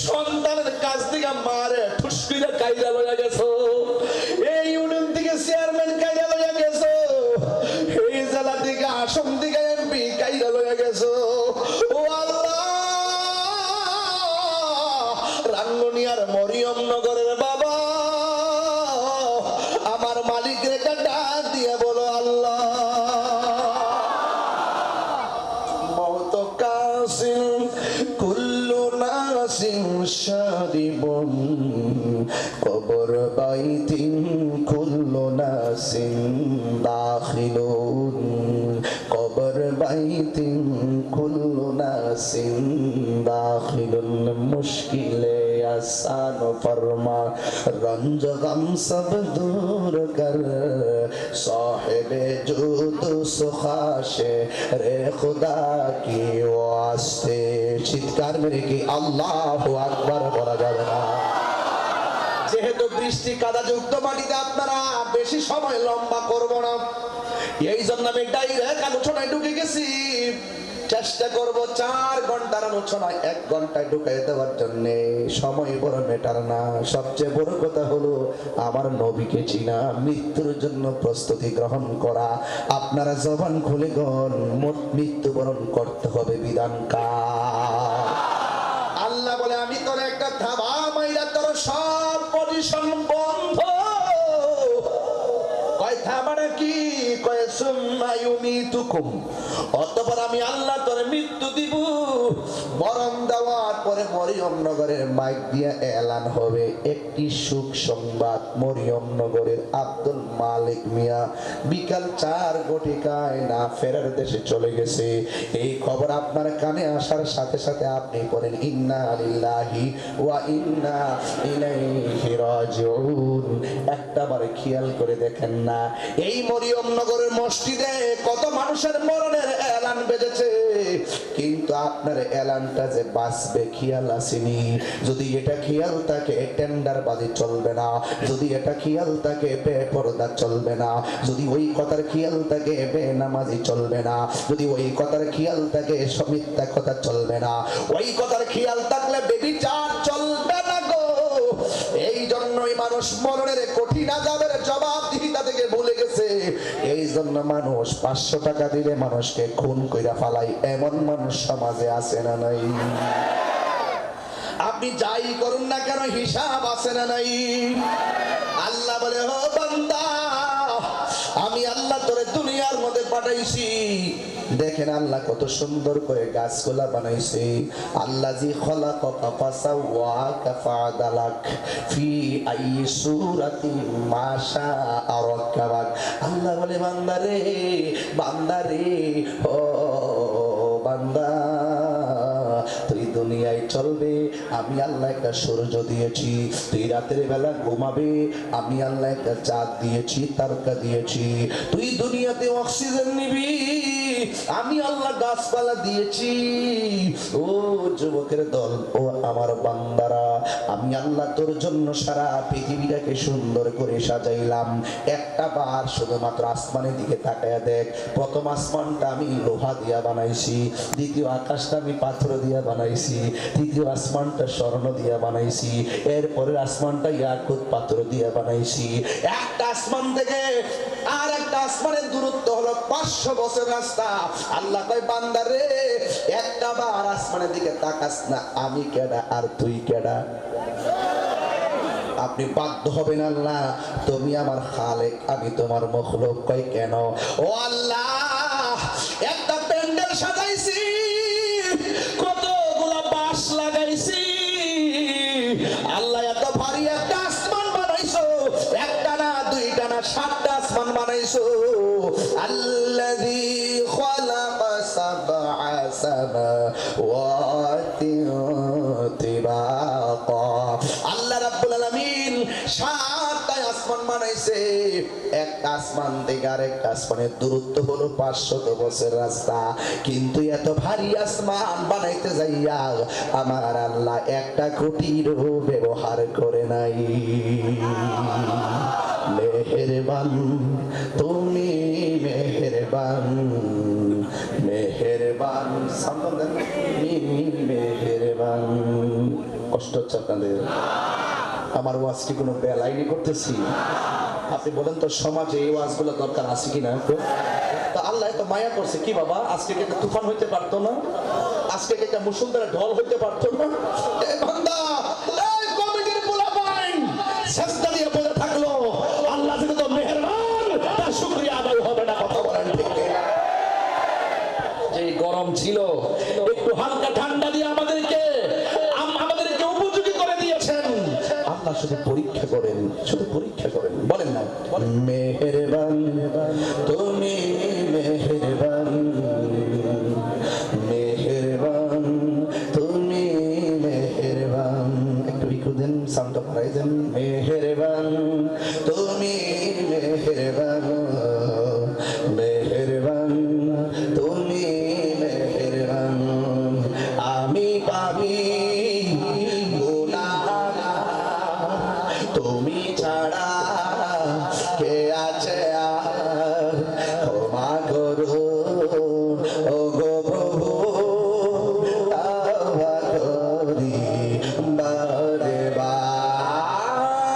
সন্তানের কাছ থেকে মারে ঠুসকিরা কাইরা লইয়া গেছো, এই ইউনিয়ন থেকে চেয়ারম্যান কাইরা লইয়া গেছো, এই জেলা থেকে আসন থেকে এমপি কাইরা লইয়া গেছো। ও আল্লাহ, রাঙ্গুনিয়ার মরিয়ম নগরের বাবা, আমার মালিকের একটা ডাক দিয়ে বলো আল্লাহ। মওত কাসিন কুল্লু নাসিন শারিবুন, কবর বাইতিন কুল্লু নাসিন দাখিলুন, কবর বাইতিন কুল্লু নাসিন দাখিলুন, মুশকিলে आसान फरमा रंज गम सब दूर कर, साहिबे जूद सुखाशे रे खुदा की वास्ते। চিৎকার মেরে কি আল্লাহু আকবার বলা যাবে না? যেহেতু বৃষ্টি কাদা যুক্ত মাটিতে আপনারা বেশি সময় লম্বা করব না, এই জন্য আমি ডাইরেক্ট আলোচনায় ঢুকে গেছি। চেষ্টা করব 4 ঘন্টার আলোচনায় 1 ঘন্টায় ঢুকাই দেওয়ার জন্য। সময় বড় ম্যাটার না, সবচেয়ে বড় কথা হলো আমার নবীকে চিনা, মৃত্যুর জন্য প্রস্তুতি গ্রহণ করা। আপনারা জবান খুলে গন, মৃত্যুবরণ করতে হবে বিধানকার। আল্লাহ বলে আমি তোর একটা ধাবা মাইরা তোর সব পজিশন বন্ধ। কয় ধাবাটা কি? কয় সুম্মা ইউমিতুকুম, অতঃপর আমি আল্লাহ তোর মৃত্যু দিব। মরণ দেওয়ার পরে মরিয়ম নগরের মাইক দিয়ে এলান হবে একটি সুখ সংবাদ। মরিয়ম নগরের আব্দুল মালিক মিয়া বিকাল 4 ঘটিকায় না ফেরার দেশে চলে গেছে। এই খবর আপনার কানে আসার সাথে সাথে আপনি পড়েন ইন্না লিল্লাহি ওয়া ইন্না ইলাইহি রাজিউন। একটাবার খেয়াল করে দেখেন না, এই মরিয়ম নগরের মসজিদে কত মানুষের মরণের এলান বেজেছে, কিন্তু আপনার এলানটা যে বাঁচবে খেয়াল আসেনি। যদি এটা খেয়াল থাকে টেন্ডারবাজি চলবে না, যদি এটা খেয়াল থাকে বেপরদা চলবে না, যদি ওই কথার খেয়াল থাকে বেনামাজি চলবে না, যদি ওই কথার খেয়াল থাকে মিথ্যা কথা চলবে না, ওই কথার খেয়াল থাকলে বেবিচার চলবে না গো। এই জন্যই মানুষ মরণের কঠিন আযাবের জবাবদিহিতা থেকে ভুলে গেছে। এই জন্য মানুষ 500 টাকা দিলে মানুষকে খুন কইরা ফালায়, এমন মানুষ সমাজে আছে না নাই? আপনি যাই করুন না কেন হিসাব আছে না নাই? আল্লাহ বলে ও বান্দা, আমি আল্লাহ তোরে দুনিয়ার মধ্যে পাঠাইছি। দেখেন আল্লাহ কত সুন্দর করে গাছগুলা বানাইছে। আল্লাযী খলাকাকা ফাসাওয়াকা ফাআদালাক ফি আই সূরাতিন মা শাআ রাক্কাবাক। আল্লাহ বলে বান্দারে, বান্দারে, ও বান্দা, তুই দুনিয়ায় চলবে, আমি আল্লাহ একটা সূর্য দিয়েছি। তুই রাতের বেলা ঘুমাবে, আমি আল্লাহ একটা চাঁদ দিয়েছি, তারকা দিয়েছি। তুই দুনিয়াতে অক্সিজেন নিবি, আমি আল্লাহ গাছপালা দিয়েছি। ও যুবকের দল, ও আমার বান্দারা, আমি আল্লাহ তোর জন্য সারা পৃথিবীটাকে সুন্দর করে সাজাইলাম। একটা বার শুধুমাত্র আসমানের দিকে তাকায়া দেখ। প্রথম আসমানটা আমি লোহা দিয়া বানাইছি, দ্বিতীয় আকাশটা আমি পাথর দিয়া বানাইছি, তৃতীয় আসমানটা স্বর্ণ দিয়া বানাইছি, এরপরের আসমানটা ইয়াকুত পাথর দিয়া বানাইছি। একটা আসমান থেকে আর একটা আসমানের দূরত্ব হলো 500 বছর রাস্তা। আল্লাহ কয় বান্দারে, একটা বার আসমানের দিকে তাকাস না, আমি কেডা আর তুই কেডা? আপনি বাধ্য হবেন, আল্লাহ তুমি আমার খালেক, আমি তোমার মখলুক। কয় কেন? ও আল্লাহ, একটা প্যান্ডেল সাজাইছি, কতগুলা বাঁশ লাগাইছি, আল্লাহ এত ভারী একটা আসমান বানাইছো, একটা না দুইটা না 7টা আসমান বানাইছো। আল্লাযী খালাকা সাবআ সামাওয়াতিন তিবাকা, আল্লাহ রাব্বুল আলামিন 7টা আসমান বানাইছে। একটা আসমান থেকে আরেকটা আসমানের দূরত্ব হলো 500 বছর রাস্তা। কিন্তু এত ভারী আসমান বানাইতে যাইয়া আমার আল্লাহ একটা খুঁটিরও ব্যবহার করে নাই। মেহেরবান তুমি, মেহেরবান, মেহেরবান, মেহেরবান। কষ্ট হচ্ছে আপনাদের? আমার ওয়াজ কি কোনো বেলাইনি করতেছি? আপনি বলেন তো, সমাজে এই ওয়াজগুলো দরকার আছে কিনা? তো আল্লাহ তো মায়া করছে কি বাবা, আজকে কি একটা তুফান হইতে পারতো না? আজকে কি একটা মুষলধারে ঢল হইতে পারতো না? এই বান্দা, এই কমিটির পোলাপাইন সেজদা দিয়ে পড়ে থাকলো, আল্লাহ যদি তো মেহেরবান, তার শুকরিয়া আদায় হবে না। কথা বলেন ঠিক কিনা? যে গরম ছিল, একটু হালকা ঠান্ডা দিয়ে আমাদেরকে উপযোগী করে দিয়েছেন। আল্লাহ শুধু পরীক্ষা করেন, শুধু পরীক্ষা করেন। বলেন না, মেহেরবান তুমি, মেহেরবান, মেহেরবান তুমি, মেহেরবান। একটু ইকো দেন, সাউন্ডটা বাড়াই দেন। মেহেরবান তুমি, মেহেরবান, মেহেরবান তুমি, মেহেরবান। আমি পাপী গুনাহগার, তুমি ছাড়া কে আছে আর? ক্ষমা করো ও গো প্রভু, তওবা করি বারে বার।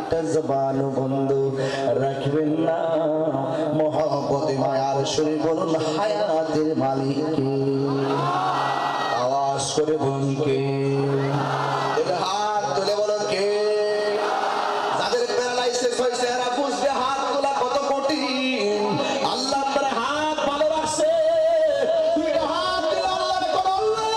একটা জবান বন্ধ রাখবেন না। মহব্বতে মায়ার সুরে বলুন হায়াতের মালিক কে? আওয়াজ করে বলুন কে? হাত তুলে বলুন কে? যাদের প্যারালাইসিস হয়েছে এরা বুঝবে হাত তোলা কত কঠিন। আল্লাহ আপনার হাত ভালো রাখছে। তুই হাত দিলে আল্লাহর করো আল্লাহ।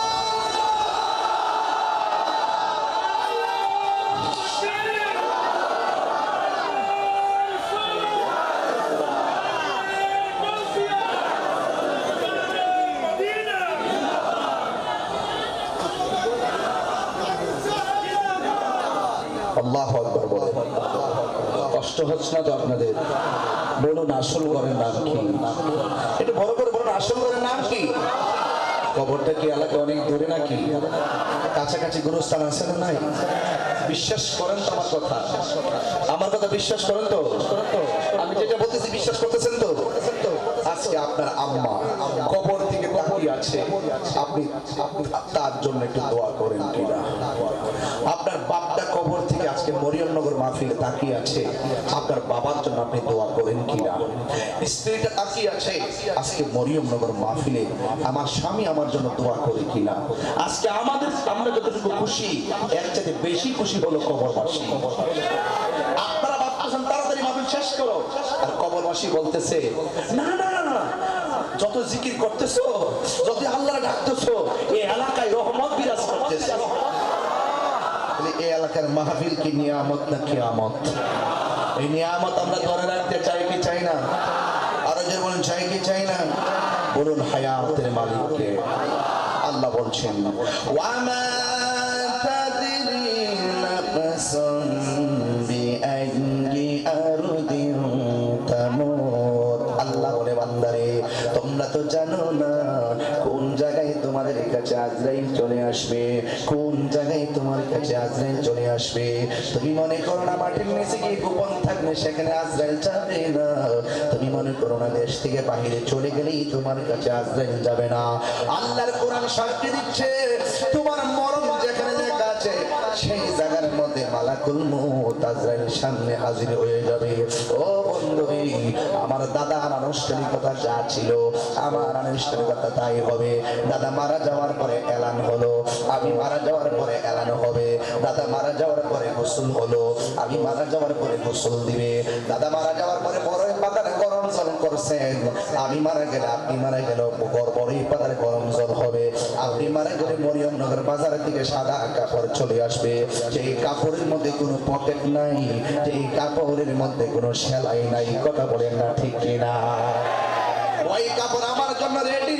আল্লাহু আকবার বলেন। কষ্ট হচ্ছে না তো আপনাদের? বলুন আসল ঘরের নাম কি? একটু বড় করে বলুন আসল ঘরের নাম কি? কবরটা কি এলাকা অনেক দূরে নাকি? কাছাকাছি গুরুস্থান আছে না নাই? বিশ্বাস করেন তো আমার কথা? আমার কথা বিশ্বাস করেন তো? আমি যেটা বলতেছি বিশ্বাস করতেছেন তো? আজকে আপনার আম্মা কবর থেকে তাকিয়ে আছে, আপনি তার জন্য একটু দোয়া করেন কিনা? আপনার বাপটা কবর থেকে আজকে মরিয়মনগর মাহফিলে তাকিয়ে আছে, আপনার বাবার জন্য আপনি দোয়া করেন কিনা? স্ত্রীটা তাকিয়ে আছে আজকে মরিয়মনগর মাহফিলে, আমার স্বামী আমার জন্য দোয়া করে কিনা? আজকে আমরা যতটুকু খুশি এর চাইতে বেশি খুশি হলো কবরবাসী। আপনারা ভাবতেছেন তাড়াতাড়ি মাহফিল শেষ করো, আর কবরবাসী বলতেছে না না না না, যত জিকির করতেছো, যত আল্লাহর ডাকতেছো, এই এলাকায় রহমত বিরাজ করতেছে। এই এলাকার মাহফিল কি নিয়ামত না কিয়ামত? এই নিয়ামত আমরা ধরে রাখতে চাই কি চাই না? আরো যে বলুন চাই কি চাই না? বলুন হায়াতের মালিককে। আল্লাহ বলছেন ওয়ামা তাদরি নাফসুন বিআইয়ি আরদিন তামুত। আল্লাহ বলে বান্দারে তোমরা তো জানো না কোন জায়গায় তোমাদের কাছে আজরাইল চলে আসবে, কোন জায়গায় তোমার কাছে আজরাইল চলে আসবে। তুমি মনে করো না মাটির নিচে গিয়ে গোপন থাকবে সেখানে আজরাইল যাবে না। তুমি মনে করো না দেশ থেকে বাহিরে চলে গেলেই তোমার কাছে আজরাইল যাবে না। আল্লাহর কোরআন সাক্ষী দিচ্ছে তোমার মরণ যেখানে লেখা আছে সেই জায়গার মধ্যে মালাকুল মউত আজরাইল সামনে হাজির হয়ে যাবে। ও বন্ধু, আমার দাদার আনুষ্ঠানিকতা যা ছিল আমার আনুষ্ঠানিকতা তাই হবে। দাদা মারা যাওয়ার পরে এলান হলো, আমি মারা যাওয়ার পরে এলান হবে। দাদা মারা যাওয়ার পরে গোসল হলো, আমি মারা যাওয়ার পরে গোসল দিবে। দাদা মারা যাওয়ার পরে বড়ই পাতার গরম জল করছেন, আমি মারা গেলে আপনি মারা গেল বড়ই পাতার গরম জল হবে। আপনি মারা গেলে মরিয়মনগর বাজার থেকে সাদা কাপড় চলে আসবে, সেই কাপড়ের মধ্যে কোনো পকেট নাই, সেই কাপড়ের মধ্যে কোনো সেলাই নাই। কথা বলেন না ঠিক কিনা? ওই কাপড় আমার জন্য রেডি।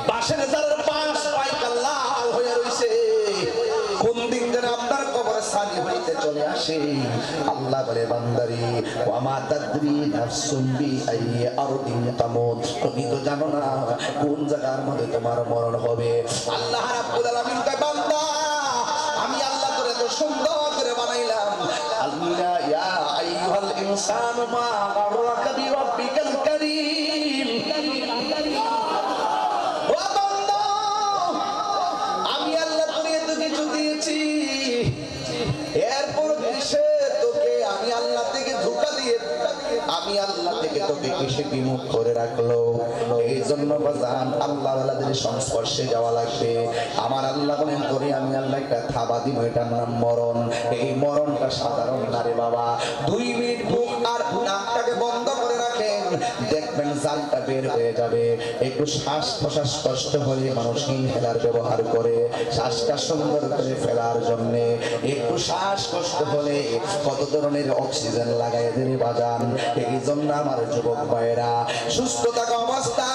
বাসের জারের পাশ পাইকা লাল হয়ে রইছে, কোন দিন যেন আপনার কবর সানি হইতে চলে আসে। আল্লাহ বলে বান্দারি ওয়ামা তাদরি নাফসুন বিআইয়ি আরদিন তামুত। তুমি তো জানো না কোন জায়গার মধ্যে তোমার মরণ হবে। আল্লাহ রাব্বুল আলামিন কয় বান্দা আমি আল্লাহ তোরে তো সুন্দর করে বানাইলাম। আল্লাহ ইয়া আইয়ুহাল ইনসানু মা গাররাকা বিরাব্বিকাল কারীম। ও বান্দা আমি আল্লাহ তোরে এত কিছু দিয়েছি, এরপর কিসে তোকে আমি আল্লাহ থেকে ধোঁকা দিয়ে আমি আল্লাহ থেকে তোকে কিসে বিমুখ করে রাখলো? এই জন্য বাজান আল্লাহ ওয়ালাদের সংস্পর্শে যাওয়া লাগবে। আমার আল্লাহ বলেন করে আমি আল্লাহ একটা থাবা দিব, এটার নাম মরণ। এই মরণটা সাধারণ না রে বাবা। 2 মিনিট মুখ আর নাকটাকে বন্ধ করে রাখেন, দেখবেন জানটা বের হয়ে যাবে। একটু শ্বাস প্রশ্বাস কষ্ট হলে মানুষ ইনহেলার ব্যবহার করে শ্বাসটা সুন্দর করে ফেলার জন্য। একটু শ্বাস কষ্ট হলে কত ধরনের অক্সিজেন লাগাই দেবে বাজান। এই জন্য আমার যুবক ভাইয়েরা সুস্থ থাকা অবস্থা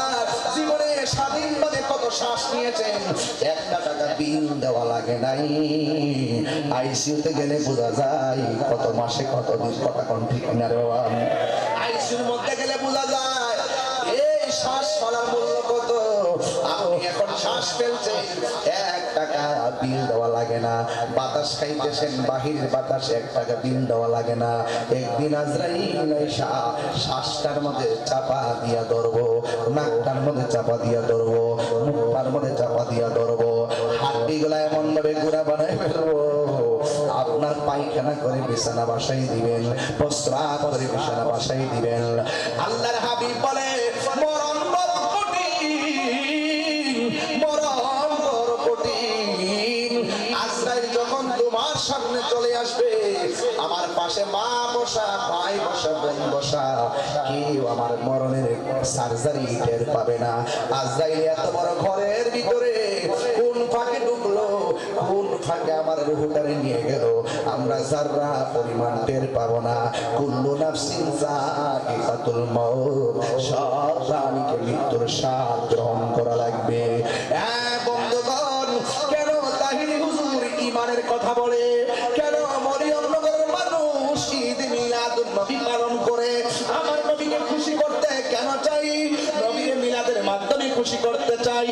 জীবনে স্বাধীনভাবে কত শ্বাস নিয়েছেন, 1 টাকা বিল দেওয়া লাগে নাই। আইসিইউতে গেলে বোঝা যায় কত মাসে কত দিন কথা কোন ঠিক না রে বাবা। আইসিইউর মধ্যে গেলে বোঝা যায় এই শ্বাস ফেলার মূল্য কত। আপনি এখন শ্বাস ফেলছেন 1 টাকা বিল দেওয়া লাগে না। বাতাস খাইতেছেন বাহিরের বাতাস 1 টাকা বিল দেওয়া লাগে না। একদিন আজরাইল আইসা শ্বাসটার মধ্যে চাপা দিয়া ধরবো, নাকটার মধ্যে চাপা দিয়া ধরবো, মুখটার মধ্যে চাপা দিয়া ধরবো, হাড্ডিগুলা এমন ভাবে গুঁড়া বানাই ফেলবো আপনার পায়খানা করে বিছানা বাসাই দিবেন, প্রস্রাব করে বিছানা বাসাই দিবেন। আল্লাহর হাবিব বলে মরণ বড় কঠিন, মরণ বড় কঠিন। আজরাইল যখন তোমার সামনে চলে আসবে, আমার পাশে মা বসা, ভাই বসা, বোন বসা, কেউ আমার মরণের সার্জারি টের পাবে না। আজরাইল এত বড় ঘরের ভিতরে কোন ফাঁকে ঢুকলো, কোন ফাঁকে আমার রূহটারে নিয়ে গেল, আমরা যারা পরিমাণ টের পাবো না। কুল্লু নাফসিন যায়িকাতুল মাউত, সব প্রাণীকে মৃত্যুর স্বাদ গ্রহণ করা লাগবে। বন্ধুগণ, কেন তাহিরি হুজুর ঈমানের কথা বলে, কেন মরিয়ম নগরের মানুষ ঈদ মিলাদুন নবী পালন করে? আমার নবীকে খুশি করতে কেন চাই? নবীর মিলাদের মাধ্যমে খুশি করতে চাই।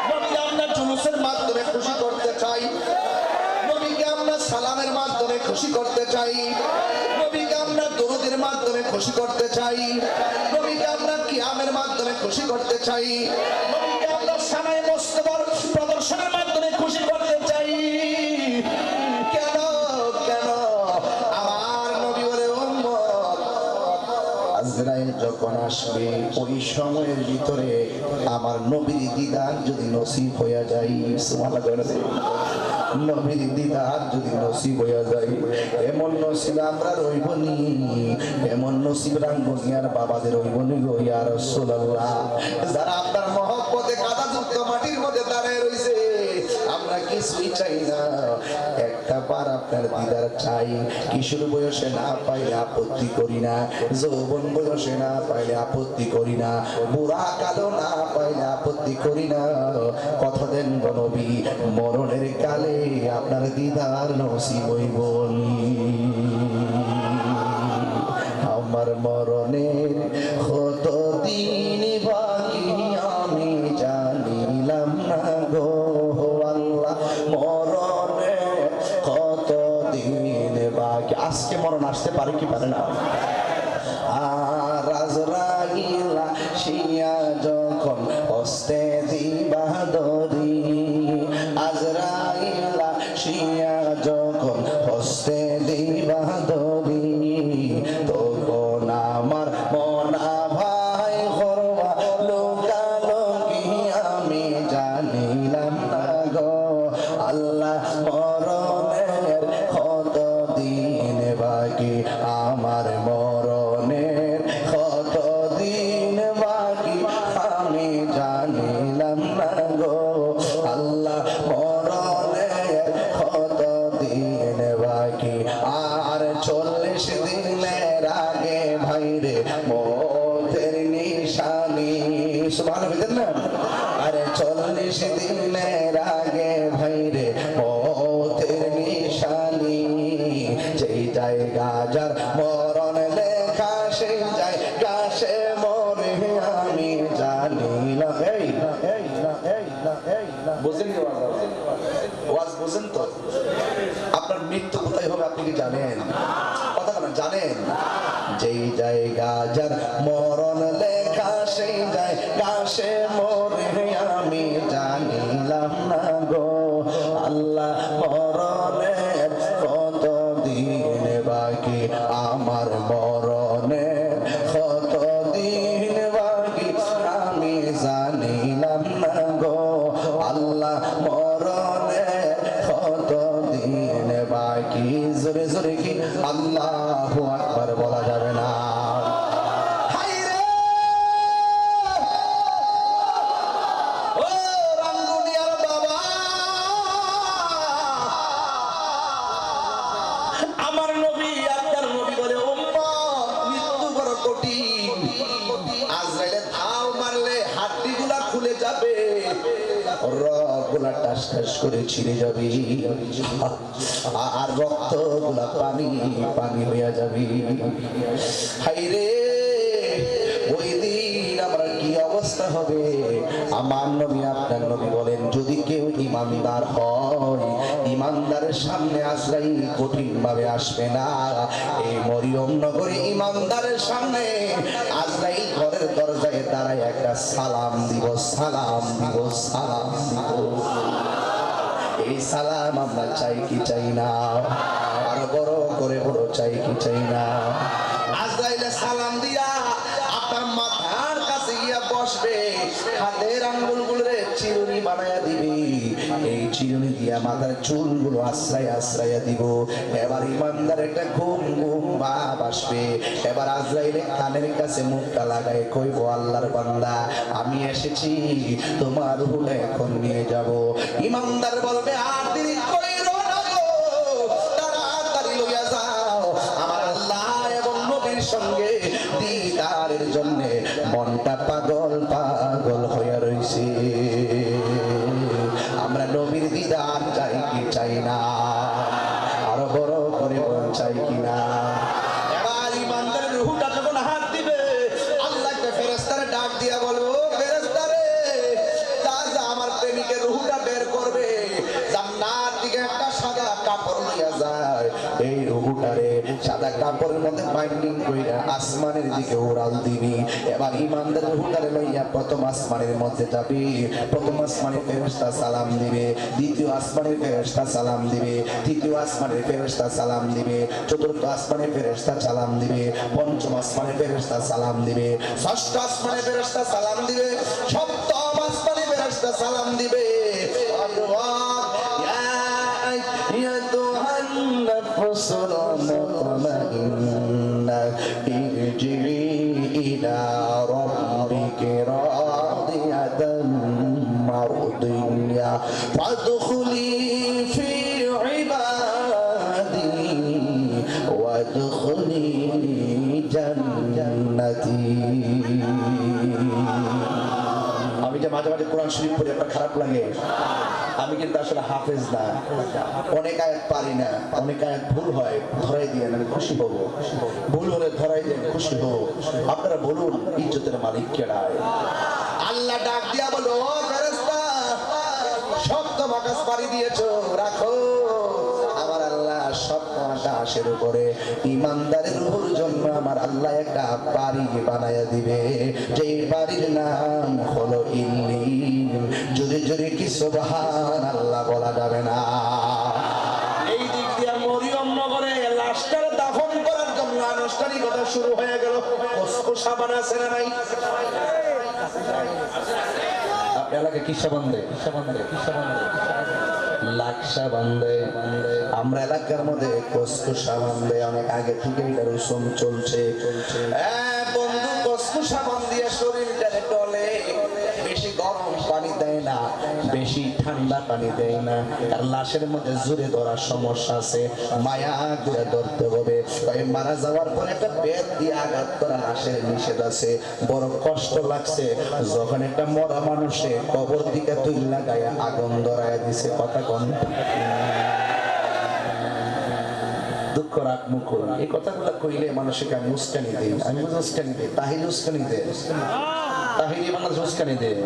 নবীকে আমরা জুলুসের মাধ্যমে খুশি করতে চাই, নবীকে আমরা সালামের মাধ্যমে খুশি করতে চাই, নবীকে আমরা দরুদের মাধ্যমে খুশি করতে চাই, নবীকে আমরা কিয়ামের মাধ্যমে খুশি করতে চাই, নবীকে আমরা সানায়ে মুস্তফার প্রদর্শনের মাধ্যমে খুশি করতে চাই। কেন কেন? আমার নবী বলে উম্মত, আজরাইল যখন আসবে ওই সময়ের ভিতরে আমার নবীর দিদার যদি নসিব হয়ে যায়, সুবহানাল্লাহ, নবীর দিদার যদি নসিব হয়ে যায়, এমন নসিব আমরা রইবনি, এমন নসিব রাঙ্গুনিয়ার বাবাদের রইবনি গো ইয়া রাসূলুল্লাহ। যারা আপনার মহব্বতে কাদাযুক্ত মাটির মধ্যে দাঁড়ায় রইছে, আমরা কিছুই চাই না, একটা বার আপনার দিদার চাই। কিশোর বয়সে না পাইলে আপত্তি করি না, যৌবন বয়সে না পাইলে আপত্তি করি না, বুড়া কালো না পাইলে আপত্তি করি না। কথা দেন গো নবী, মরণের কালে আপনার দিদার নসিব হইবনি। আমার মরণের কত দিন বাকি আমি জানিলাম না গো আল্লাহ, মরণের কত দিন বাকি। আজকে মরণ আসতে পারে কি পারে না? আর আজরাইল আসিয়া যখন হস্তে দিবা দরি, আজরাইল আসিয়া যখন হস্তে দিবা দরি, তখন আমার মনা ভাই করবা লোকালোকি আমি জানিলাম না গো আল্লাহ, মরণের কত দিন বাকি, আমার মরণের কত দিন বাকি আমি জানিলাম না গো আল্লাহ, মরণের কত দিন বাকি। আর 40 দিনের আগে ভাইরে মতের নিশানি, সুবহানাল্লাহ না? আরে 40 দিনের আগে ভাইরে মতের নিশানি, যেই জায়গা যার মরণ লেখা সেই জায়গা সে মরে আমি জানিলাম। বুঝেন কি ওয়াজ? বুঝেন তো? আপনার মৃত্যু কোথায় হবে আপনি কি জানেন? কথা বলেন, জানেন? যেই জায়গা যার মরণ লেখা সেই জায়গা সে মরে আমি জানিলাম না গো আল্লাহ, মরণের কত দিন বাকি, আমার মরণের কত দিন বাকি আমি জানিলাম না গো আল্লাহ, মরণের কত দিন বাকি। জোরে জোরে কি আল্লাহু আকবার বলা যাবে না? আমার নবী, আপনার নবী বলে উম্মত, মৃত্যু বড় কঠিন। আজরাইলে ধাও মারলে হাড্ডিগুলা খুলে যাবে, রগগুলা টাস টাস করে ছিঁড়ে যাবে, আর রক্তগুলা পানি পানি হয়ে যাবে। হাইরে ওই দিন আমরা কি অবস্থা হবে? আমার নবী, আপনার নবী বলেন, যদি কেউ ইমানদার হয়, ইমানদারের সামনে আজরাইল কঠিন ভাবে আসবে না। এই মরিয়ম নগরে ইমানদারের সামনে আজরাইল ঘরের দরজায় দাঁড়ায় একটা সালাম দিব, সালাম দিব, সালাম দিব। এই সালাম আমরা চাই কি চাই না? আরো বড় করে বড় চাই কি চাই না? আজরাইলে সালাম দিয়া আপনার মাথার কাছে গিয়া বসবে, হাতের আঙ্গুলগুলোরে চিরুনি বানায়া দিবে, এই চিরুনি দিয়া মাথার চুলগুলো আশ্রয়া দিব। এবার ইমানদার একটা ঘুম ঘুম ভাব আসবে। এবার আজরাইলে কানের কাছে মুখটা লাগায় কইব, আল্লাহর বান্দা আমি এসেছি, তোমার রুহে এখন নিয়ে যাব। ইমানদার বলবে, আর দেরি কইরো না গো, তাড়াতাড়ি লইয়া যাও, আমার আল্লাহ এবং নবীর সঙ্গে দিদারের জন্য মনটা পাগল পাগল হইয়া রইছে। আমরা নবীর দিদার চাই কি চাই না? আরো বড় করে বল চাই কি না? এবার ইমানদারের রূহটা যখন হাত দিবে, আল্লাহ একটা ফেরেশতারে ডাক দিয়া বলবো, ফেরেশতারে যা যা আমার প্রেমিকের রূহটা বের করবে, জান্নাত থেকে একটা সাদা কাপড় নিয়ে যায়, এই রূহটারে সাদা কাপড়ের মধ্যে বাইন্ডিং কইরা আসমানের দিকে উড়াল দিবি। এবার ইমানদার রূহটারে লইয়া প্রথম আসমানের মধ্যে যাবি। প্রথম আসমানের ফেরেশতা সালাম দিবে, দ্বিতীয় আসমানের ফেরেশতা সালাম দিবে, তৃতীয় আসমানের ফেরেশতা সালাম দিবে, চতুর্থ আসমানের ফেরেশতা সালাম দিবে, পঞ্চম আসমানের ফেরেশতা সালাম দিবে, ষষ্ঠ আসমানের ফেরেশতা সালাম দিবে, সপ্তম আসমানের ফেরেশতা সালাম দিবে। ارجعي إلى ربك راضية مرضية فادخلي في عبادي وادخلي جنتي। আমি যে মাঝে মাঝে কোরআন শরীফ পড়ি, আপনার খারাপ লাগে? আমি কিন্তু আসলে হাফেজ না, অনেক আয়াত পারি না, অনেক আয়াত ভুল হয়, ধরাই দিয়ে আমি খুশি হব। ভুল হলে ধরাই দিয়ে খুশি হব। আপনারা বলুন, ইজ্জতের মালিক কেডায়? আল্লাহ ডাক দিয়া বলো, ফেরেশতা সপ্তম আকাশ পাড়ি দিয়েছো, রাখো। আমার আল্লাহ সপ্তম আকাশের উপরে ইমানদারের রূহের জন্য আমার আল্লাহ একটা বাড়ি বানায়া দিবে, যেই বাড়ির নাম হলো ইল্লিন। জোরে জোরে কি সুবহানাল্লাহ বলা যাবে না? এই দিক দিয়ে মরিয়ম নগরে লাশটার দাফন করার জন্য আনুষ্ঠানিকতা শুরু হয়ে গেল। কসকসা বানাছে না নাই? এলাকায় কিসা বান্ধে, লাকসা বান্ধে। আমরা এলাকার মধ্যে কসকসা বান্ধে অনেক আগে থেকে এটা রসুম চলছে। বন্ধু কসকসা বান্ধিয়া শরীরটারে টলে, বেশি গরম পানি দেয় না, বেশি ঠান্ডা পানি দেয় না। আর লাশের মধ্যে জোরে ধরার সমস্যা আছে, মায়া করে ধরতে হবে। মারা যাওয়ার পরে একটা বেত দিয়ে আঘাত করা লাশের নিষেধ আছে। বড় কষ্ট লাগছে যখন একটা মরা মানুষে কবর দিকে তুইলা গায়ে আগুন ধরায় দিছে। কথা কোন দুঃখ রাখ মুকুল, এই কথাগুলো কইলে মানুষকে আমি উস্কানি দিই, আমি উস্কানি দিই, তাহির উস্কানি দেয়, তাহিরি বাংলাদেশ উস্কানি দেয়।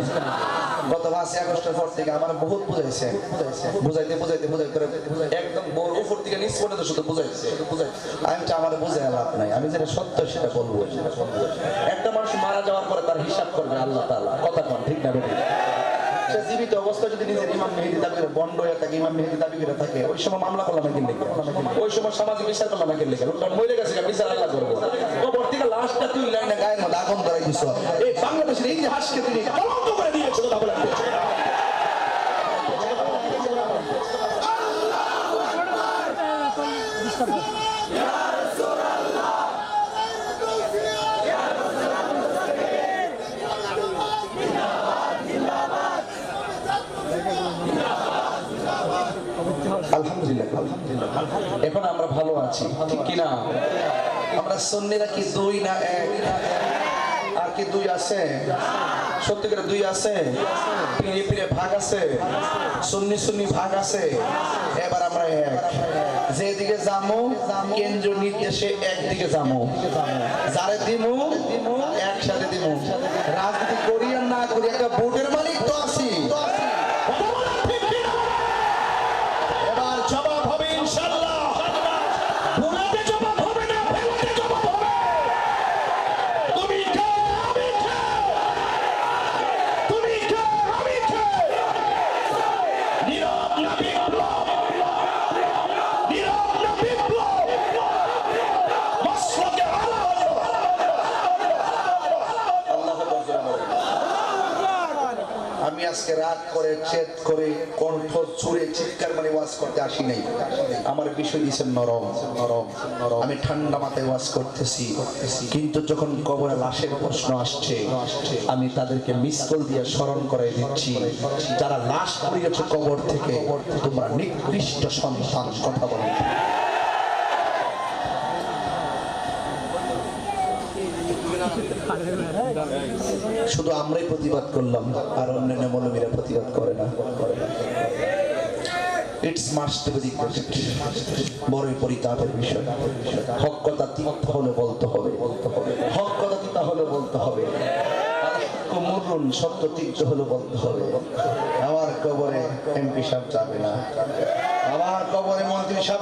গত 5 আগস্টের পর থেকে আমার বহুত বুঝাইছে, বুঝাইতে একদম উপর থেকে নিচ পর্যন্ত শুধু বুঝাইছে। আমি আমার বুঝাই লাভ নাই, আমি যেটা সত্য সেটা বলবো। একটা মানুষ মারা যাওয়ার পরে তার হিসাব করবে আল্লাহ তাআলা। কথা কোন ঠিক না বেঠিক? সে জীবিত অবস্থায় যদি নিজের ইমাম মেহেদী দাবি করে, বন্ড হয়ে থাকে, ইমাম মেহেদী দাবি করে থাকে, ওই সময় মামলা করলাম একদিন লেগে, ওই সময় সামাজিক বিচার করলাম একদিন লেগে, মরে গেছে বিচার আল্লাহ করবো। কবর থেকে লাশটা তুই লাইনে গায়ের মধ্যে আগুন ধরাই দিছ। এই বাংলাদেশের ইতিহাসকে তিনি কলঙ্ক করে দিয়েছে। কথা বলেন আলহামদুলিল্লাহ, এখন আমরা ভালো আছি, ঠিক কিনা? আমরা সুন্নিরা কি 2 না 1? আর কি 2 আছে? সত্যি করে 2 আছে? পীরে ভাগ আছে, সুন্নি ভাগ আছে। এবার আমরা এক, যেদিকে যামু কেন্দ্রীয় নির্দেশে একদিকে যামু, যারে দিমু একসাথে দিমু। রাজনীতি করি আর না করি, একটা ভোটের মালিক তো আছি। জবাব হবে ইনশাআল্লাহ। ভুলাতে জবাব হবে না, ফেলাতে জবাব হবে। তুমি কে আমি কে, তুমি কে আমি কে, নীরব না বিপ্লব। রাগ করে চেত করে কণ্ঠ ছুঁড়ে চিৎকার মানে ওয়াজ করতে আসি নাই। আমার বিষয় দিয়েছেন নরম নরম নরম, আমি ঠান্ডা মাথায় ওয়াজ করতেছি। কিন্তু যখন কবরে লাশের প্রশ্ন আসছে, আমি তাদেরকে মিস কল দিয়ে স্মরণ করে দিচ্ছি, যারা লাশ পড়িয়েছে কবর থেকে, তোমরা নিকৃষ্ট সন্তান। কথা বলেন। শুধু আমরাই প্রতিবাদ করলাম, আর অন্যান্য মৌলবীরা প্রতিবাদ করে না। It's must be requested. বড়ই পরিতাপের বিষয়। হক কথা তিক্ত হলে বলতে হবে, হক কথা তিক্ত হলে বলতে হবে, মুরুন সত্য তিক্ত হলে বলতে হবে। আমার কবরে এমপি সাহেব যাবে না, আমার কবরে মন্ত্রী সাহেব